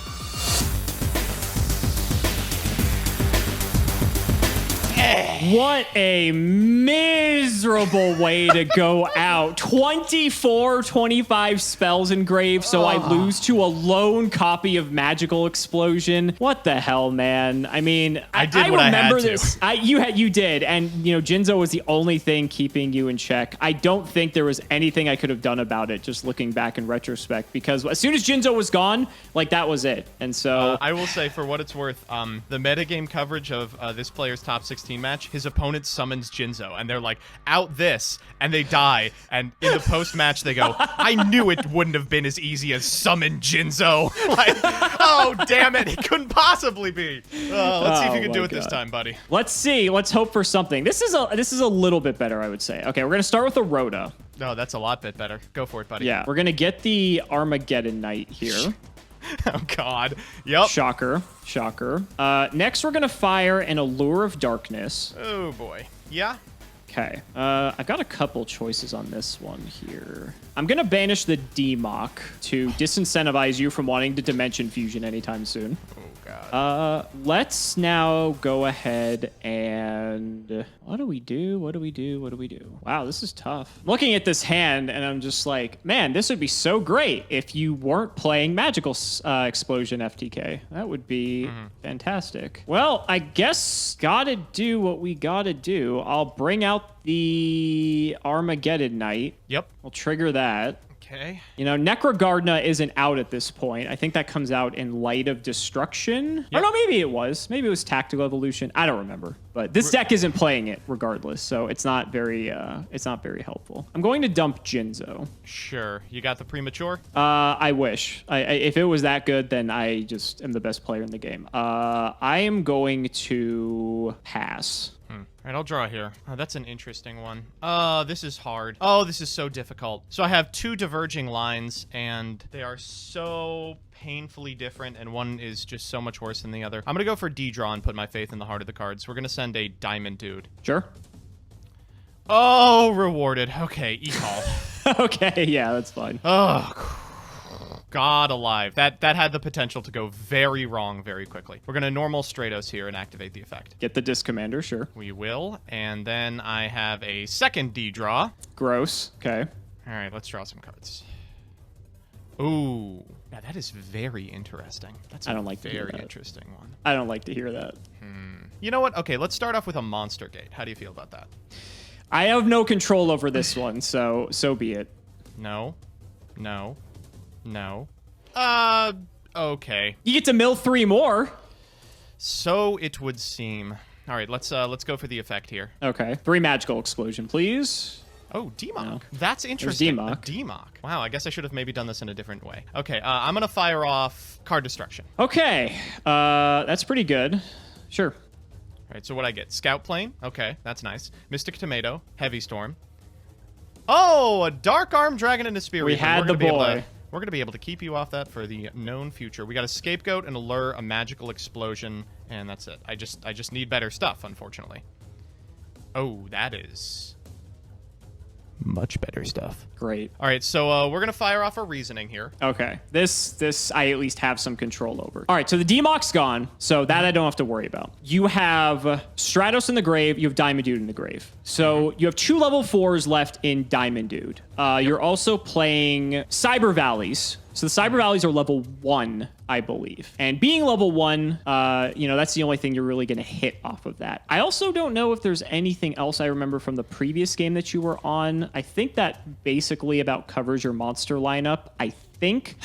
What a miserable way to go out. 25 spells engraved, so I lose to a lone copy of Magical Explosion. What the hell, man? I mean, I remember this. You did, and you know, Jinzo was the only thing keeping you in check. I don't think there was anything I could have done about it, just looking back in retrospect, because as soon as Jinzo was gone, like, that was it. And so I will say, for what it's worth, the metagame coverage of this player's top 16 2014 match, his opponent summons Jinzo, and they're like, out this, and they die, and in the post-match they go, I knew it wouldn't have been as easy as summon Jinzo. Like, oh, damn it, it couldn't possibly be. Let's see if you can do it this time, buddy. Let's see. Let's hope for something. This is a little bit better, I would say. Okay, we're going to start with a Rhoda. No, that's a lot bit better. Go for it, buddy. Yeah, we're going to get the Armageddon Knight here. Oh, God. Yep. Shocker. Next, we're going to fire an Allure of Darkness. Oh, boy. Yeah? Okay. I've got a couple choices on this one here. I'm going to banish the D-Mock to disincentivize you from wanting to Dimension Fusion anytime soon. Oh, God. Let's now go ahead and... What do we do? Wow, this is tough. I'm looking at this hand, and I'm just like, man, this would be so great if you weren't playing Magical Explosion FTK. That would be fantastic. Well, I guess gotta do what we gotta do. I'll bring out the Armageddon Knight. Yep. We'll trigger that. Okay. You know, Necrogardna isn't out at this point. I think that comes out in Light of Destruction. Yep. Or no, maybe it was. Maybe it was Tactical Evolution. I don't remember. But this deck isn't playing it regardless, so it's not very helpful. I'm going to dump Jinzo. Sure. You got the premature? I wish. If it was that good, then I just am the best player in the game. I am going to pass. All right, I'll draw here. Oh, that's an interesting one. This is hard. Oh, this is so difficult. So I have two diverging lines, and they are so painfully different, and one is just so much worse than the other. I'm going to go for D-Draw and put my faith in the heart of the cards. We're going to send a Diamond Dude. Sure. Oh, rewarded. Okay, E-Call. Okay, yeah, that's fine. Oh, God alive. That had the potential to go very wrong very quickly. We're going to normal Stratos here and activate the effect. Get the Disc Commander, sure. We will. And then I have a second D-Draw. Gross. Okay. All right, let's draw some cards. Ooh. Yeah, that is very interesting. That's I don't like to hear very that. interesting one. I don't like to hear that. You know what? Okay, let's start off with a Monster Gate. How do you feel about that? I have no control over this one, so be it. No. Okay. You get to mill 3 more. So it would seem. All right, let's go for the effect here. Okay. 3 magical explosion, please. Oh, D-Mock. No. That's interesting. D-Mock. D-Mock. Wow, I guess I should have maybe done this in a different way. Okay, I'm going to fire off Card Destruction. Okay. That's pretty good. Sure. All right, so what I get? Scout Plane. Okay, that's nice. Mystic Tomato. Heavy Storm. Oh, a Dark Arm Dragon and a Spear. We had the boy. We're going to be able to keep you off that for the known future. We got a Scapegoat, an Allure, a Magical Explosion, and that's it. I just need better stuff, unfortunately. Oh, that is much better stuff. Great. All right, so we're going to fire off our reasoning here. Okay. This I at least have some control over. All right, so the D-Mock's gone, so that I don't have to worry about. You have Stratos in the grave, you have Diamond Dude in the grave. So you have 2 level 4s left in Diamond Dude. You're also playing Cyber Valleys. So the Cyber Valleys are level 1, I believe. And being level 1, that's the only thing you're really going to hit off of that. I also don't know if there's anything else I remember from the previous game that you were on. I think that basically about covers your monster lineup. I think.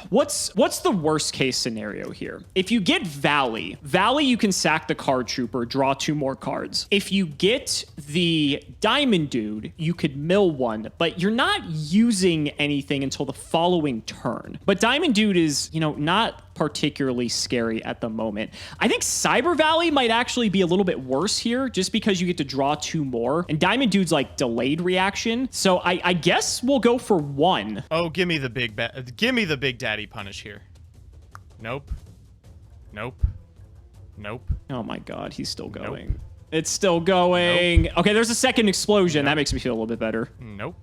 What's the worst case scenario here? If you get Valley, you can sack the Card Trooper, draw 2 more cards. If you get the Diamond Dude, you could mill 1, but you're not using anything until the following turn. But Diamond Dude is, not particularly scary at the moment. I think Cyber Valley might actually be a little bit worse here just because you get to draw 2 more. And Diamond Dude's like delayed reaction. So I guess we'll go for 1. Oh, give me the big daddy punish here. Nope. Oh my God, he's still going. Nope. It's still going. Nope. Okay, there's a second explosion. Nope. That makes me feel a little bit better. Nope.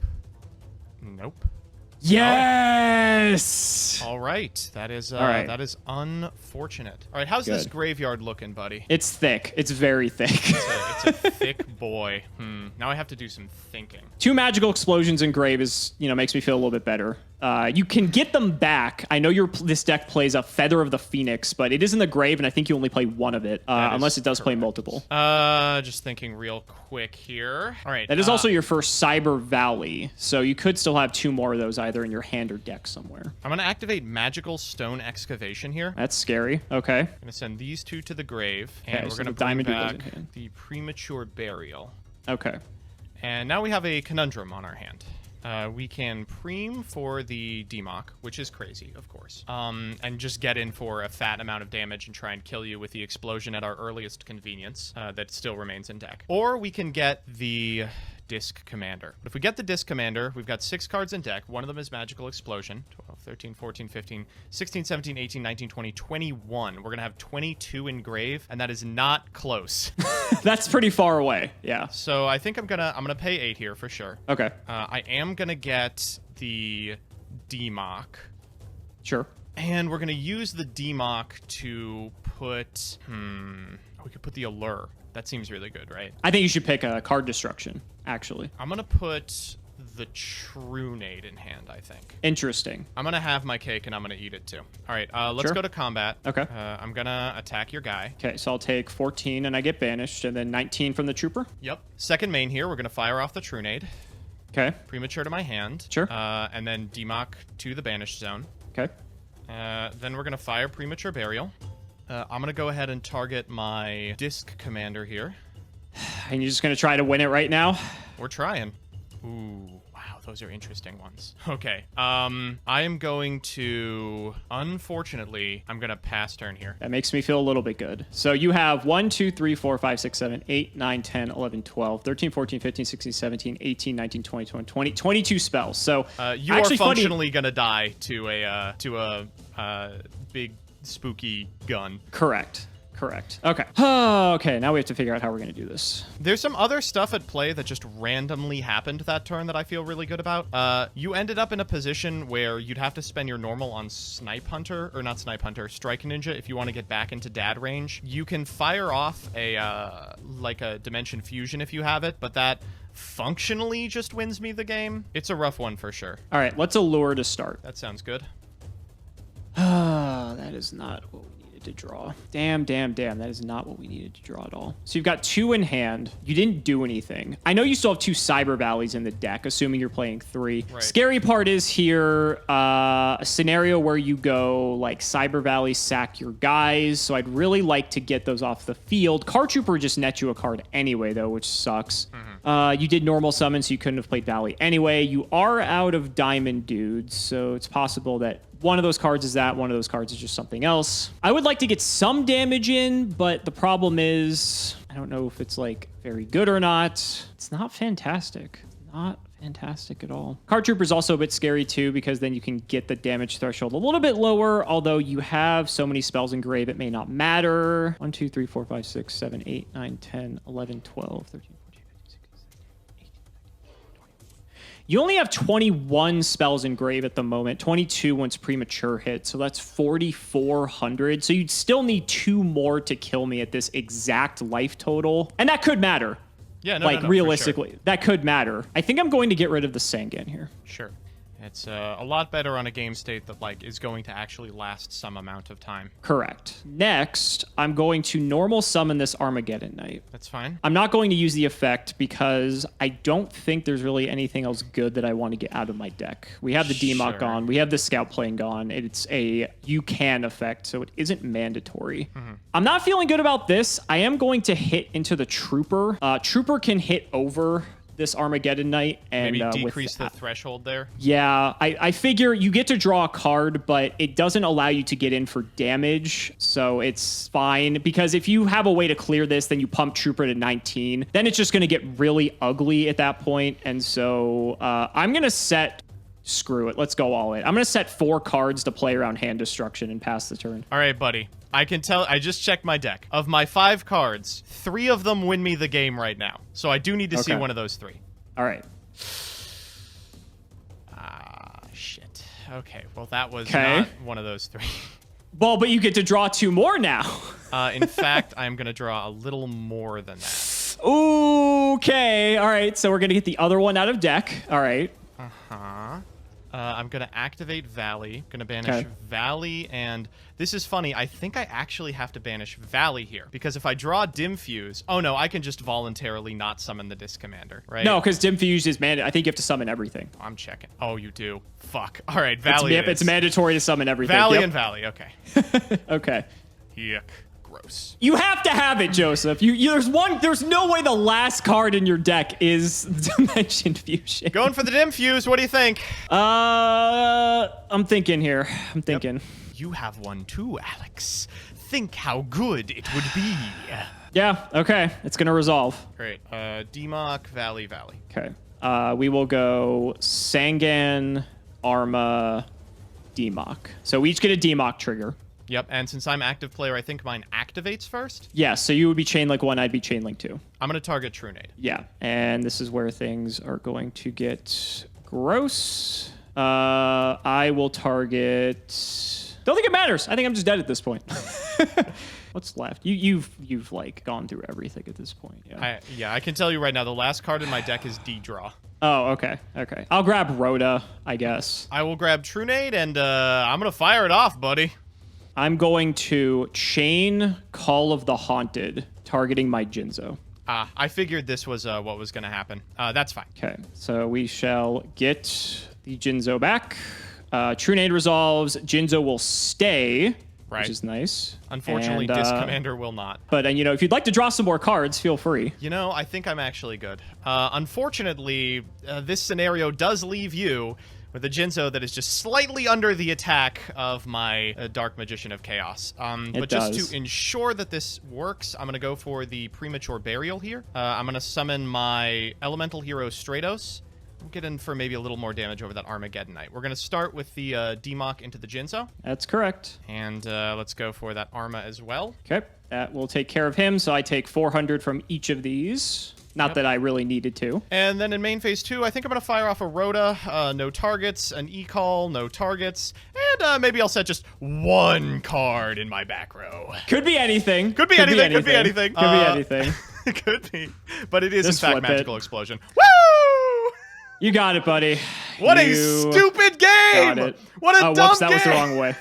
Yes. All right. That is that is unfortunate. All right, how's this graveyard looking, buddy? It's thick. It's very thick. It's a thick boy. Now I have to do some thinking. 2 magical explosions in grave is, makes me feel a little bit better. You can get them back. I know this deck plays a Feather of the Phoenix, but it is in the grave, and I think you only play one of it, unless it does play multiple. Just thinking real quick here. All right. That is also your first Cyber Valley, so you could still have 2 more of those either in your hand or deck somewhere. I'm going to activate Magical Stone Excavation here. That's scary. Okay. I'm going to send these 2 to the grave, and we're so going to the Diamond bring Dude goes back in hand. the Premature Burial. Okay. And now we have a conundrum on our hand. We can preem for the Democ, which is crazy, of course, and just get in for a fat amount of damage and try and kill you with the explosion at our earliest convenience that still remains in deck. Or we can get the Disc Commander. But if we get the Disc Commander, we've got 6 cards in deck. One of them is Magical Explosion. 12, 13, 14, 15, 16, 17, 18, 19, 20, 21. We're going to have 22 in grave, and that is not close. That's pretty far away. Yeah. So I think I'm gonna pay 8 here for sure. Okay. I am gonna get the Democ. Sure. And we're gonna use the Democ to put we could put the Allure. That seems really good, right? I think you should pick a card destruction, actually. I'm gonna put the Trunade in hand, I think. Interesting. I'm gonna have my cake and I'm gonna eat it too. All right, let's go to combat. Okay. I'm gonna attack your guy. Okay, so I'll take 14 and I get banished, and then 19 from the Trooper. Yep. Second main here, we're gonna fire off the Trunade. Okay. Premature to my hand. Sure. And then Democ to the banished zone. Okay. Then we're gonna fire Premature Burial. I'm gonna go ahead and target my Disc Commander here. And you're just going to try to win it right now? We're trying. Ooh, wow, those are interesting ones. Okay, I am going to, unfortunately, I'm gonna pass turn here. That makes me feel a little bit good. So you have 1, 2, 3, 4, 5, 6, 7, 8, 9, 10, 11, 12, 13, 14, 15, 16, 17, 18, 19, 20, 20, 22 spells. So you are functionally gonna die to a big spooky gun. Correct. Okay. Okay, now we have to figure out how we're going to do this. There's some other stuff at play that just randomly happened that turn that I feel really good about. You ended up in a position where you'd have to spend your normal on Strike Ninja if you want to get back into dad range. You can fire off a Dimension Fusion if you have it, but that functionally just wins me the game. It's a rough one for sure. All right, let's Allure to start. That sounds good. That is not what we needed to draw. Damn. That is not what we needed to draw at all. So you've got 2 in hand. You didn't do anything. I know you still have 2 Cyber Valleys in the deck, assuming you're playing 3. Right. Scary part is here, a scenario where you go like Cyber Valley, sack your guys. So I'd really like to get those off the field. Card Trooper just net you a card anyway, though, which sucks. You did normal summon, so you couldn't have played Valley anyway. You are out of Diamond Dudes, so it's possible that one of those cards is that, one of those cards is just something else. I would like to get some damage in, but the problem is, I don't know if it's like very good or not. It's not fantastic. Not fantastic at all. Card Trooper is also a bit scary too, because then you can get the damage threshold a little bit lower, although you have so many spells in grave, it may not matter. 1, 2, 3, 4, 5, 6, 7, 8, 9, 10, 11, 12, 13, 14, 15, 16, 17, 18, 19. You only have 21 spells in grave at the moment, 22 once Premature hit, so that's 4,400. So you'd still need 2 more to kill me at this exact life total, and that could matter. Yeah, no, realistically, sure. That could matter. I think I'm going to get rid of the Sangan here. Sure. It's a lot better on a game state that is going to actually last some amount of time. Correct. Next, I'm going to normal summon this Armageddon Knight. That's fine. I'm not going to use the effect because I don't think there's really anything else good that I want to get out of my deck. We have the Democ gone. We have the Scout Plane gone. It's a you can effect, so it isn't mandatory. I'm not feeling good about this. I am going to hit into the Trooper. Trooper can hit over this Armageddon Knight and maybe decrease the threshold there. Yeah, I figure you get to draw a card, but it doesn't allow you to get in for damage, so it's fine. Because if you have a way to clear this, then you pump Trooper to 19. Then it's just going to get really ugly at that point. And so I'm going to set... Screw it. Let's go all in. I'm going to set 4 cards to play around hand destruction and pass the turn. All right, buddy. I can tell. I just checked my deck. Of my 5 cards, 3 of them win me the game right now. So I do need to see one of those 3. All right. Shit. Okay. Well, that was not one of those 3. Well, but you get to draw 2 more now. In fact, I'm going to draw a little more than that. Okay. All right. So we're going to get the other one out of deck. All right. I'm going to activate Valley. Going to banish Valley, and this is funny. I think I actually have to banish Valley here, because if I draw Dim Fuse... Oh, no, I can just voluntarily not summon the Disc Commander, right? No, because Dim Fuse is mandatory. I think you have to summon everything. I'm checking. Oh, you do? Fuck. All right, Valley It's mandatory to summon everything. Valley and Valley, okay. Okay. Yuck. Gross. You have to have it, Joseph. There's no way the last card in your deck is Dimension Fusion. Going for the Dim Fuse. What do you think? I'm thinking here. I'm thinking. Yep. You have one too, Alex. Think how good it would be. Yeah, okay. It's going to resolve. Great. Demok, Valley, Valley. Okay. We will go Sangan, Arma, Demok. So we each get a Demok trigger. Yep, and since I'm active player, I think mine activates first. Yeah, so you would be Chain Link 1, I'd be Chain Link 2. I'm going to target Trunade. Yeah, and this is where things are going to get gross. I will target... Don't think it matters. I think I'm just dead at this point. What's left? You've like gone through everything at this point. Yeah. I can tell you right now, the last card in my deck is D-Draw. Oh, okay. Okay. I'll grab Rhoda, I guess. I will grab Trunade, and I'm going to fire it off, buddy. I'm going to chain Call of the Haunted, targeting my Jinzo. I figured this was what was going to happen. That's fine. Okay, so we shall get the Jinzo back. Trunade resolves. Jinzo will stay, which is nice. Unfortunately, and, Disc Commander will not. But, if you'd like to draw some more cards, feel free. I think I'm actually good. Unfortunately, this scenario does leave you with a Jinzo that is just slightly under the attack of my Dark Magician of Chaos. But just to ensure that this works, I'm going to go for the Premature Burial here. I'm going to summon my Elemental Hero Stratos. We'll get in for maybe a little more damage over that Armageddonite. We're going to start with the Demok into the Jinzo. That's correct. And let's go for that Arma as well. Okay, that will take care of him. So I take 400 from each of these. Not that I really needed to. And then in main phase 2, I think I'm going to fire off a Rhoda, no targets, an E-Call, no targets, and maybe I'll set just one card in my back row. Could be anything. Could be anything. Could be anything. Could be anything. Could be. But it is, Just in fact, flip Magical it. Explosion. Woo! You got it, buddy. What a stupid game! Got it. What a dumb whoops, that game! was the wrong way.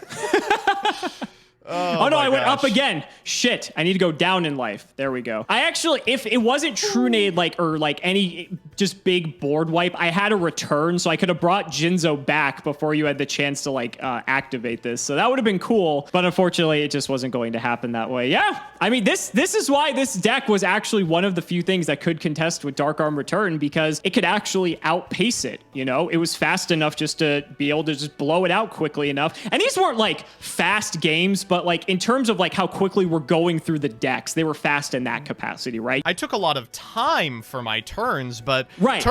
Oh no, I went up again. Shit, I need to go down in life. There we go. I actually, if it wasn't Trunade or any just big board wipe, I had a return, so I could have brought Jinzo back before you had the chance to activate this. So that would have been cool, but unfortunately, it just wasn't going to happen that way. Yeah, I mean, this is why this deck was actually one of the few things that could contest with Dark Arm Return, because it could actually outpace it. It was fast enough just to be able to just blow it out quickly enough. And these weren't fast games, but in terms of how quickly we're going through the decks, they were fast in that capacity, right? I took a lot of time for my turns, but right.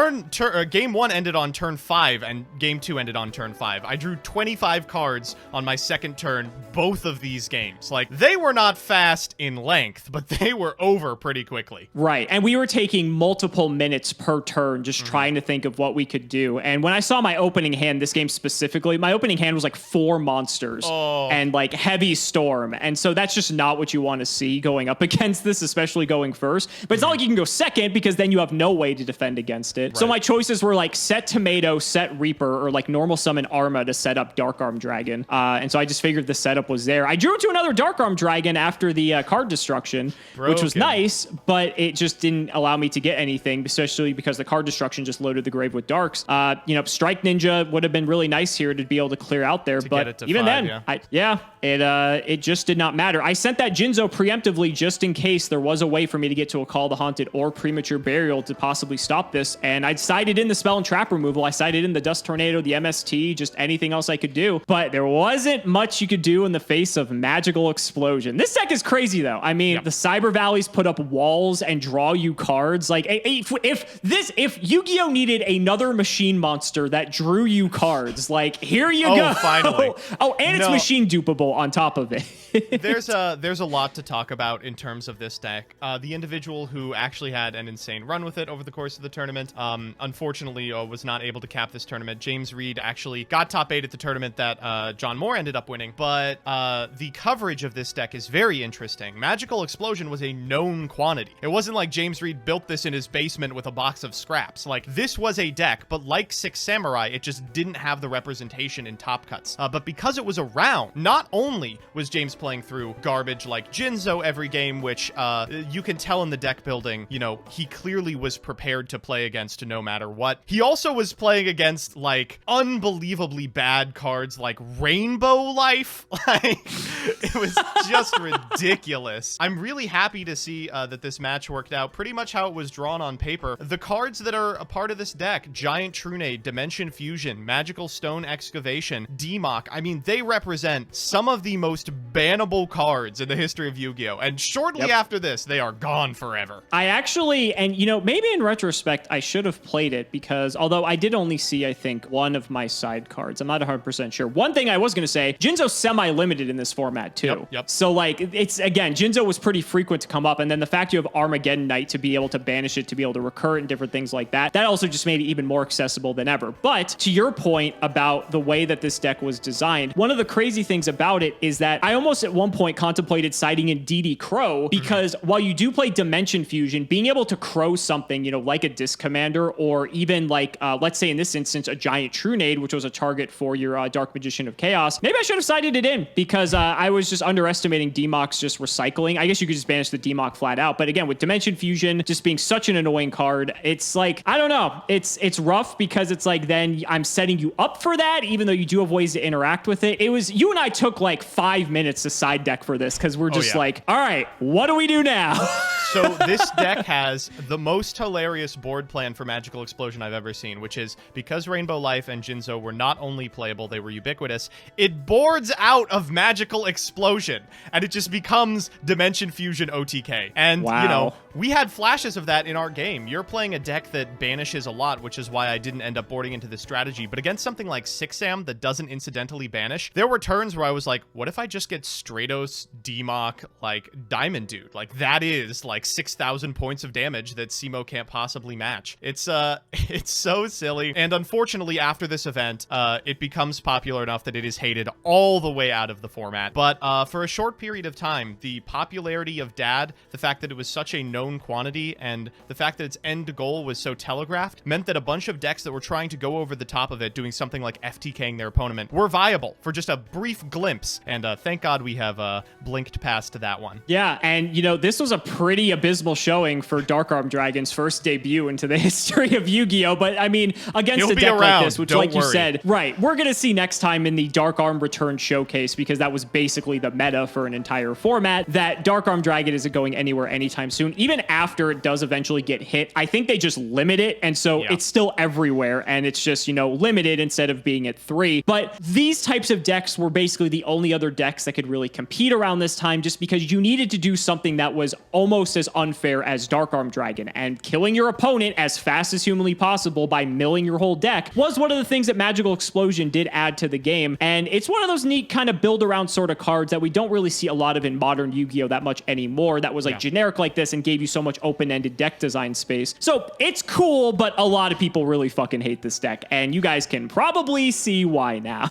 Game 1 ended on turn 5, and Game 2 ended on turn 5. I drew 25 cards on my second turn, both of these games. They were not fast in length, but they were over pretty quickly. Right, and we were taking multiple minutes per turn, just trying to think of what we could do. And when I saw my opening hand, this game specifically, my opening hand was 4 monsters and heavy storm. And so that's just not what you want to see going up against this, especially going first. But it's not like you can go second, because then you have no way to defend against it. Right. So my choices were set Tomato, set Reaper, or normal summon Arma to set up Dark Arm Dragon. And so I just figured the setup was there. I drew to another Dark Arm Dragon after the card destruction, which was nice, but it just didn't allow me to get anything, especially because the card destruction just loaded the grave with Darks. Strike Ninja would have been really nice here to be able to clear out there, but even then, it just did not matter. I sent that Jinzo preemptively just in case there was a way for me to get to a Call the Haunted or Premature Burial to possibly stop this, and I'd sided in the spell and trap removal. I sided in the Dust Tornado, the MST, just anything else I could do, but there wasn't much you could do in the face of Magical Explosion. This deck is crazy, though. I mean, the Cyber Valleys put up walls and draw you cards. If Yu-Gi-Oh! Needed another machine monster that drew you cards, here you go. Finally. And it's machine dupable on top of it. There's a lot to talk about in terms of this deck. The individual who actually had an insane run with it over the course of the tournament. Unfortunately, was not able to cap this tournament. James Reed actually got top 8 at the tournament that John Moore ended up winning. But the coverage of this deck is very interesting. Magical Explosion was a known quantity. It wasn't like James Reed built this in his basement with a box of scraps. Like, this was a deck, but like Six Samurai, it just didn't have the representation in Top Cuts. But because it was around, not only was James playing through garbage like Jinzo every game, which you can tell in the deck building, you know, he clearly was prepared to play against no matter what. He also was playing against, like, unbelievably bad cards like Rainbow Life. Like, it was just ridiculous. I'm really happy to see that this match worked out pretty much how it was drawn on paper. The cards that are a part of this deck, Giant Trunade, Dimension Fusion, Magical Stone Excavation, Demock, I mean, they represent some of the most bannable cards in the history of Yu-Gi-Oh! And shortly after this, they are gone forever. I actually, and you know, maybe in retrospect, I should have played it because although I did only see, I think, one of my side cards, I'm not 100% sure. One thing I was going to say, Jinzo's semi-limited in this format too. Yep. So like, it's, again, Jinzo was pretty frequent to come up, and then the fact you have Armageddon Knight to be able to banish it, to be able to recur it and different things like that, that also just made it even more accessible than ever. But to your point about the way that this deck was designed, one of the crazy things about it is that I almost at one point contemplated siding in DD Crow, because while you do play Dimension Fusion, being able to crow something, you know, like a Disc Commander, or even like, let's say in this instance, a Giant Trunade, which was a target for your Dark Magician of Chaos, maybe I should have sided it in, because I was just underestimating Demock's just recycling. I guess you could just banish the Demock flat out, but again, with Dimension Fusion just being such an annoying card, it's like, I don't know, it's rough, because it's like, then I'm setting you up for that, even though you do have ways to interact with it. It was, you and I took like 5 minutes to side deck for this, because we're just like, all right, what do we do now? So this deck has the most hilarious board plan for Magical Explosion I've ever seen, which is because Rainbow Life and Jinzo were not only playable, they were ubiquitous, it boards out of Magical Explosion, and it just becomes Dimension Fusion OTK. And, you know, we had flashes of that in our game. You're playing a deck that banishes a lot, which is why I didn't end up boarding into this strategy. But against something like Six Sam that doesn't incidentally banish, there were turns where I was like, what if I just get Stratos, Demock, like Diamond Dude? Like, that is like 6,000 points of damage that Cimo can't possibly match. It's so silly. And unfortunately, after this event, it becomes popular enough that it is hated all the way out of the format. But for a short period of time, the popularity of Dad, the fact that it was such a known quantity, and the fact that its end goal was so telegraphed, meant that a bunch of decks that were trying to go over the top of it, doing something like FTKing their opponent, were viable for just a brief glimpse. And thank God we have blinked past that one. Yeah, and you know, this was a pretty abysmal showing for Dark Arm Dragon's first debut into the history of Yu-Gi-Oh! But I mean, against a deck like this, which, like you said, right, we're gonna see next time in the Dark Arm Return Showcase, because that was basically the meta for an entire format, that Dark Arm Dragon isn't going anywhere anytime soon. Even after it does eventually get hit, I think they just limit it, and so it's still everywhere, and it's just, you know, limited instead of being at 3. But these types of decks were basically the only other decks that could really compete around this time, just because you needed to do something that was almost as unfair as Dark Arm Dragon, and killing your opponent as fast as humanly possible by milling your whole deck was one of the things that Magical Explosion did add to the game. And it's one of those neat kind of build around sort of cards that we don't really see a lot of in modern Yu-Gi-Oh! That much anymore, that was like generic like this and gave you so much open-ended deck design space. So it's cool, but a lot of people really fucking hate this deck, and you guys can probably see why now.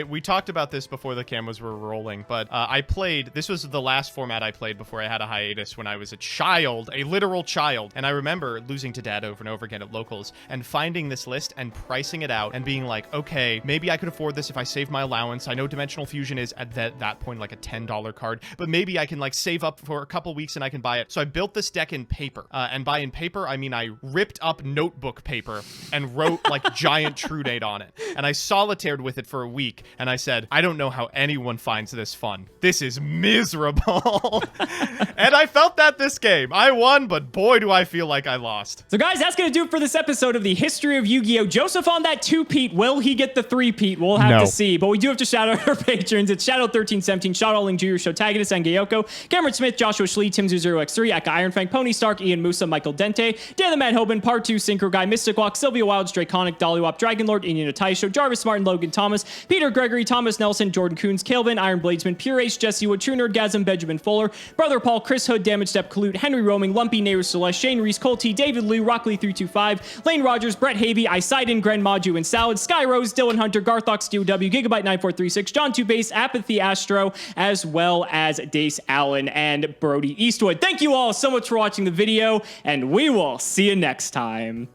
We talked about this before the cameras were rolling, but I played, this was the last format I played before I had a hiatus when I was a child, a literal child. And I remember losing to Dad over and over again at locals and finding this list and pricing it out and being like, okay, maybe I could afford this if I save my allowance. I know Dimensional Fusion is at that point like a $10 card, but maybe I can like save up for a couple weeks and I can buy it. So I built this deck in paper, and by in paper, I mean I ripped up notebook paper and wrote like Giant Trunade on it. And I solitaired with it for a week, and I said, I don't know how anyone finds this fun. This is miserable. And I felt that this game. I won, but boy, do I feel like I lost. So guys, that's going to do it for this episode of the History of Yu-Gi-Oh! Joseph on that 2-peat. Will he get the 3-peat? We'll have to see. But we do have to shout out our patrons. It's Shadow1317, Shadow Ling Jr., Shotagonist, and Gayoko, Cameron Smith, Joshua Schlee, Tim00x3, Eka Ironfang, Pony Stark, Ian Musa, Michael Dente, Dan the Mad Hoban, Part 2, Synchro Guy, Mystic Walk, Sylvia Wilds, Draconic, Dollywop, Dragonlord, Indian Taisho, Jarvis Martin, Logan Thomas, Peter Gregory, Thomas Nelson, Jordan Coons, Calvin, Iron Bladesman, Pure Ace, Jesse Wood, True Nerdgasm, Benjamin Fuller, Brother Paul, Chris Hood, Damage Intercept, Kalute, Henry Roaming, Lumpy, Nehru Celeste, Shane Reese, Colty, David Liu, Rockley325, Lane Rogers, Brett Havey, Isaiden, Gren Maju, and Salad, Sky Rose, Dylan Hunter, Garthok, Steel W, Gigabyte 9436, John 2 Base, Apathy Astro, as well as Dace Allen and Brody Eastwood. Thank you all so much for watching the video, and we will see you next time.